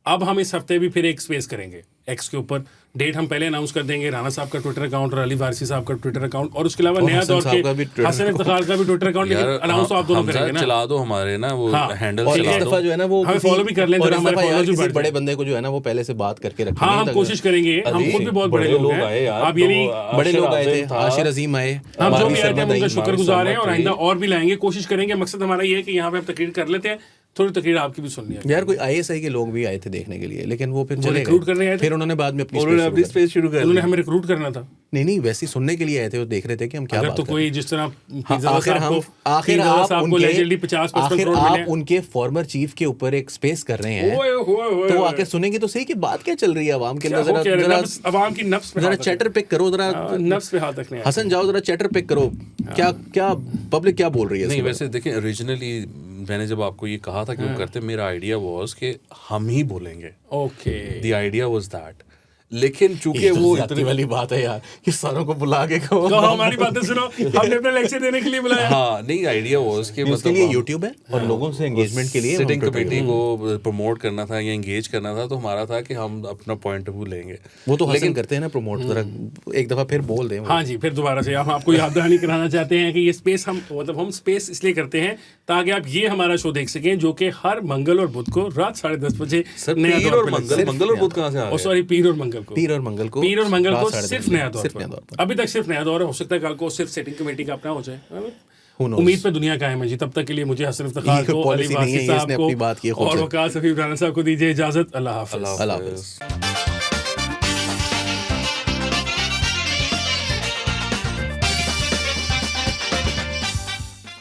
अब हम इस हफ्ते भी फिर एक स्पेस करेंगे एक्स के ऊपर। डेट हम पहले अनाउंस कर देंगे, राणा साहब का ट्विटर अकाउंट और अली वारसी साहब का ट्विटर अकाउंट, और उसके अलावा नया दौर के हसन इफ्तिखार का भी ट्विटर अकाउंट। लेकिन अनाउंस तो आप दोनों करेंगे ना, चला दो हमारे ना वो हैंडल, और इस दफा जो है ना वो हमें फॉलो भी कर लें, और हमारे फॉलोअर्स भी बड़े बंदे को जो है ना वो पहले से बात करके रखेंगे। हाँ, हम कोशिश करेंगे, हम खुद भी बहुत बड़े लोग हैं। आप ये नहीं, बड़े लोग आए थे, आशिर अजीम आए, हम जो भी आए थे उनका शुक्रगुजार हैं और आइंदा और भी लाएंगे, कोशिश करेंगे। मकसद हमारा ये है कि यहाँ पे हम तकरीर कर लेते हैं, थोड़ी तकरीर आपकी भी सुननी है। यार कोई आईएसआई के लोग भी आए थे देखने के लिए, लेकिन वो फिर चले रिक्रूट करने आए थे, फिर उन्होंने बाद में अपनी स्पेस शुरू कर, उन्होंने हमें रिक्रूट करना था। नहीं, वैसे सुनने के लिए आए थे, वो देख रहे थे कि हम क्या बात कर रहे हैं। तो कोई जिस तरह आखिर आप उनके फॉर्मर चीफ के ऊपर एक स्पेस कर रहे हैं, तो आके सुनेंगे तो सही कि बात क्या चल रही है आवाम के अंदर। जरा की नफ्स पे जरा चैटर पिक करो, जरा नफ्स पे हाथ रखने। हसन जाओ, जरा चैटर पिक करो, क्या पब्लिक क्या बोल रही है। नहीं, वैसे देखिए, ओरिजिनली मैंने जब आपको ये कहा था कि वो करते, मेरा आइडिया वाज कि हम ही बोलेंगे। Okay, the idea was that, लेकिन चूंकि वो इतनी वाली बात है यार कि सारों को बुला के कहो हमारी बातें सुनो, हमने अपना लेक्चर देने के लिए बुलाया। हाँ, नहीं, आइडिया वाज कि उसके लिए यूट्यूब है और लोगों से एंगेजमेंट के लिए सिटिंग कमेटी को प्रमोट करना था या एंगेज करना था, तो हमारा था कि हम अपना पॉइंट ऑफ व्यू लेंगे। वो तो हसन करते हैं ना प्रमोट, जरा एक दफा फिर बोल दें। हाँ जी, फिर दोबारा से हम आपको याद दहानी कराना चाहते हैं कि ये स्पेस हम स्पेस इसलिए करते हैं ताकि आप ये हमारा शो देख सकें, जो कि हर मंगल और बुध को रात 10:30 बजे। मंगल और बुध कहाँ से आ रहे हैं? सॉरी, पीर और मंगल मंगल को पीर और मंगल को पीर और मंगल को रात 10:30 सिर्फ बजे, नया दौर सिर्फ पर। नया दौर पर। अभी तक सिर्फ नया दौर है, हो सकता है कल को सिर्फ सेटिंग कमेटी का अपना हो जाए। Who knows? उम्मीद पे दुनिया कायम है जी। तब तक के लिए मुझे हसन इफ्तिखार ये कोई को, अली policy नहीं है, वासी ये साहब इसने अपनी बात की है को खुद और से। वकास हफीज राना साहब को दीजिए इजाजत। अल्लाह हाफिज। अल्लाह हाफिज़।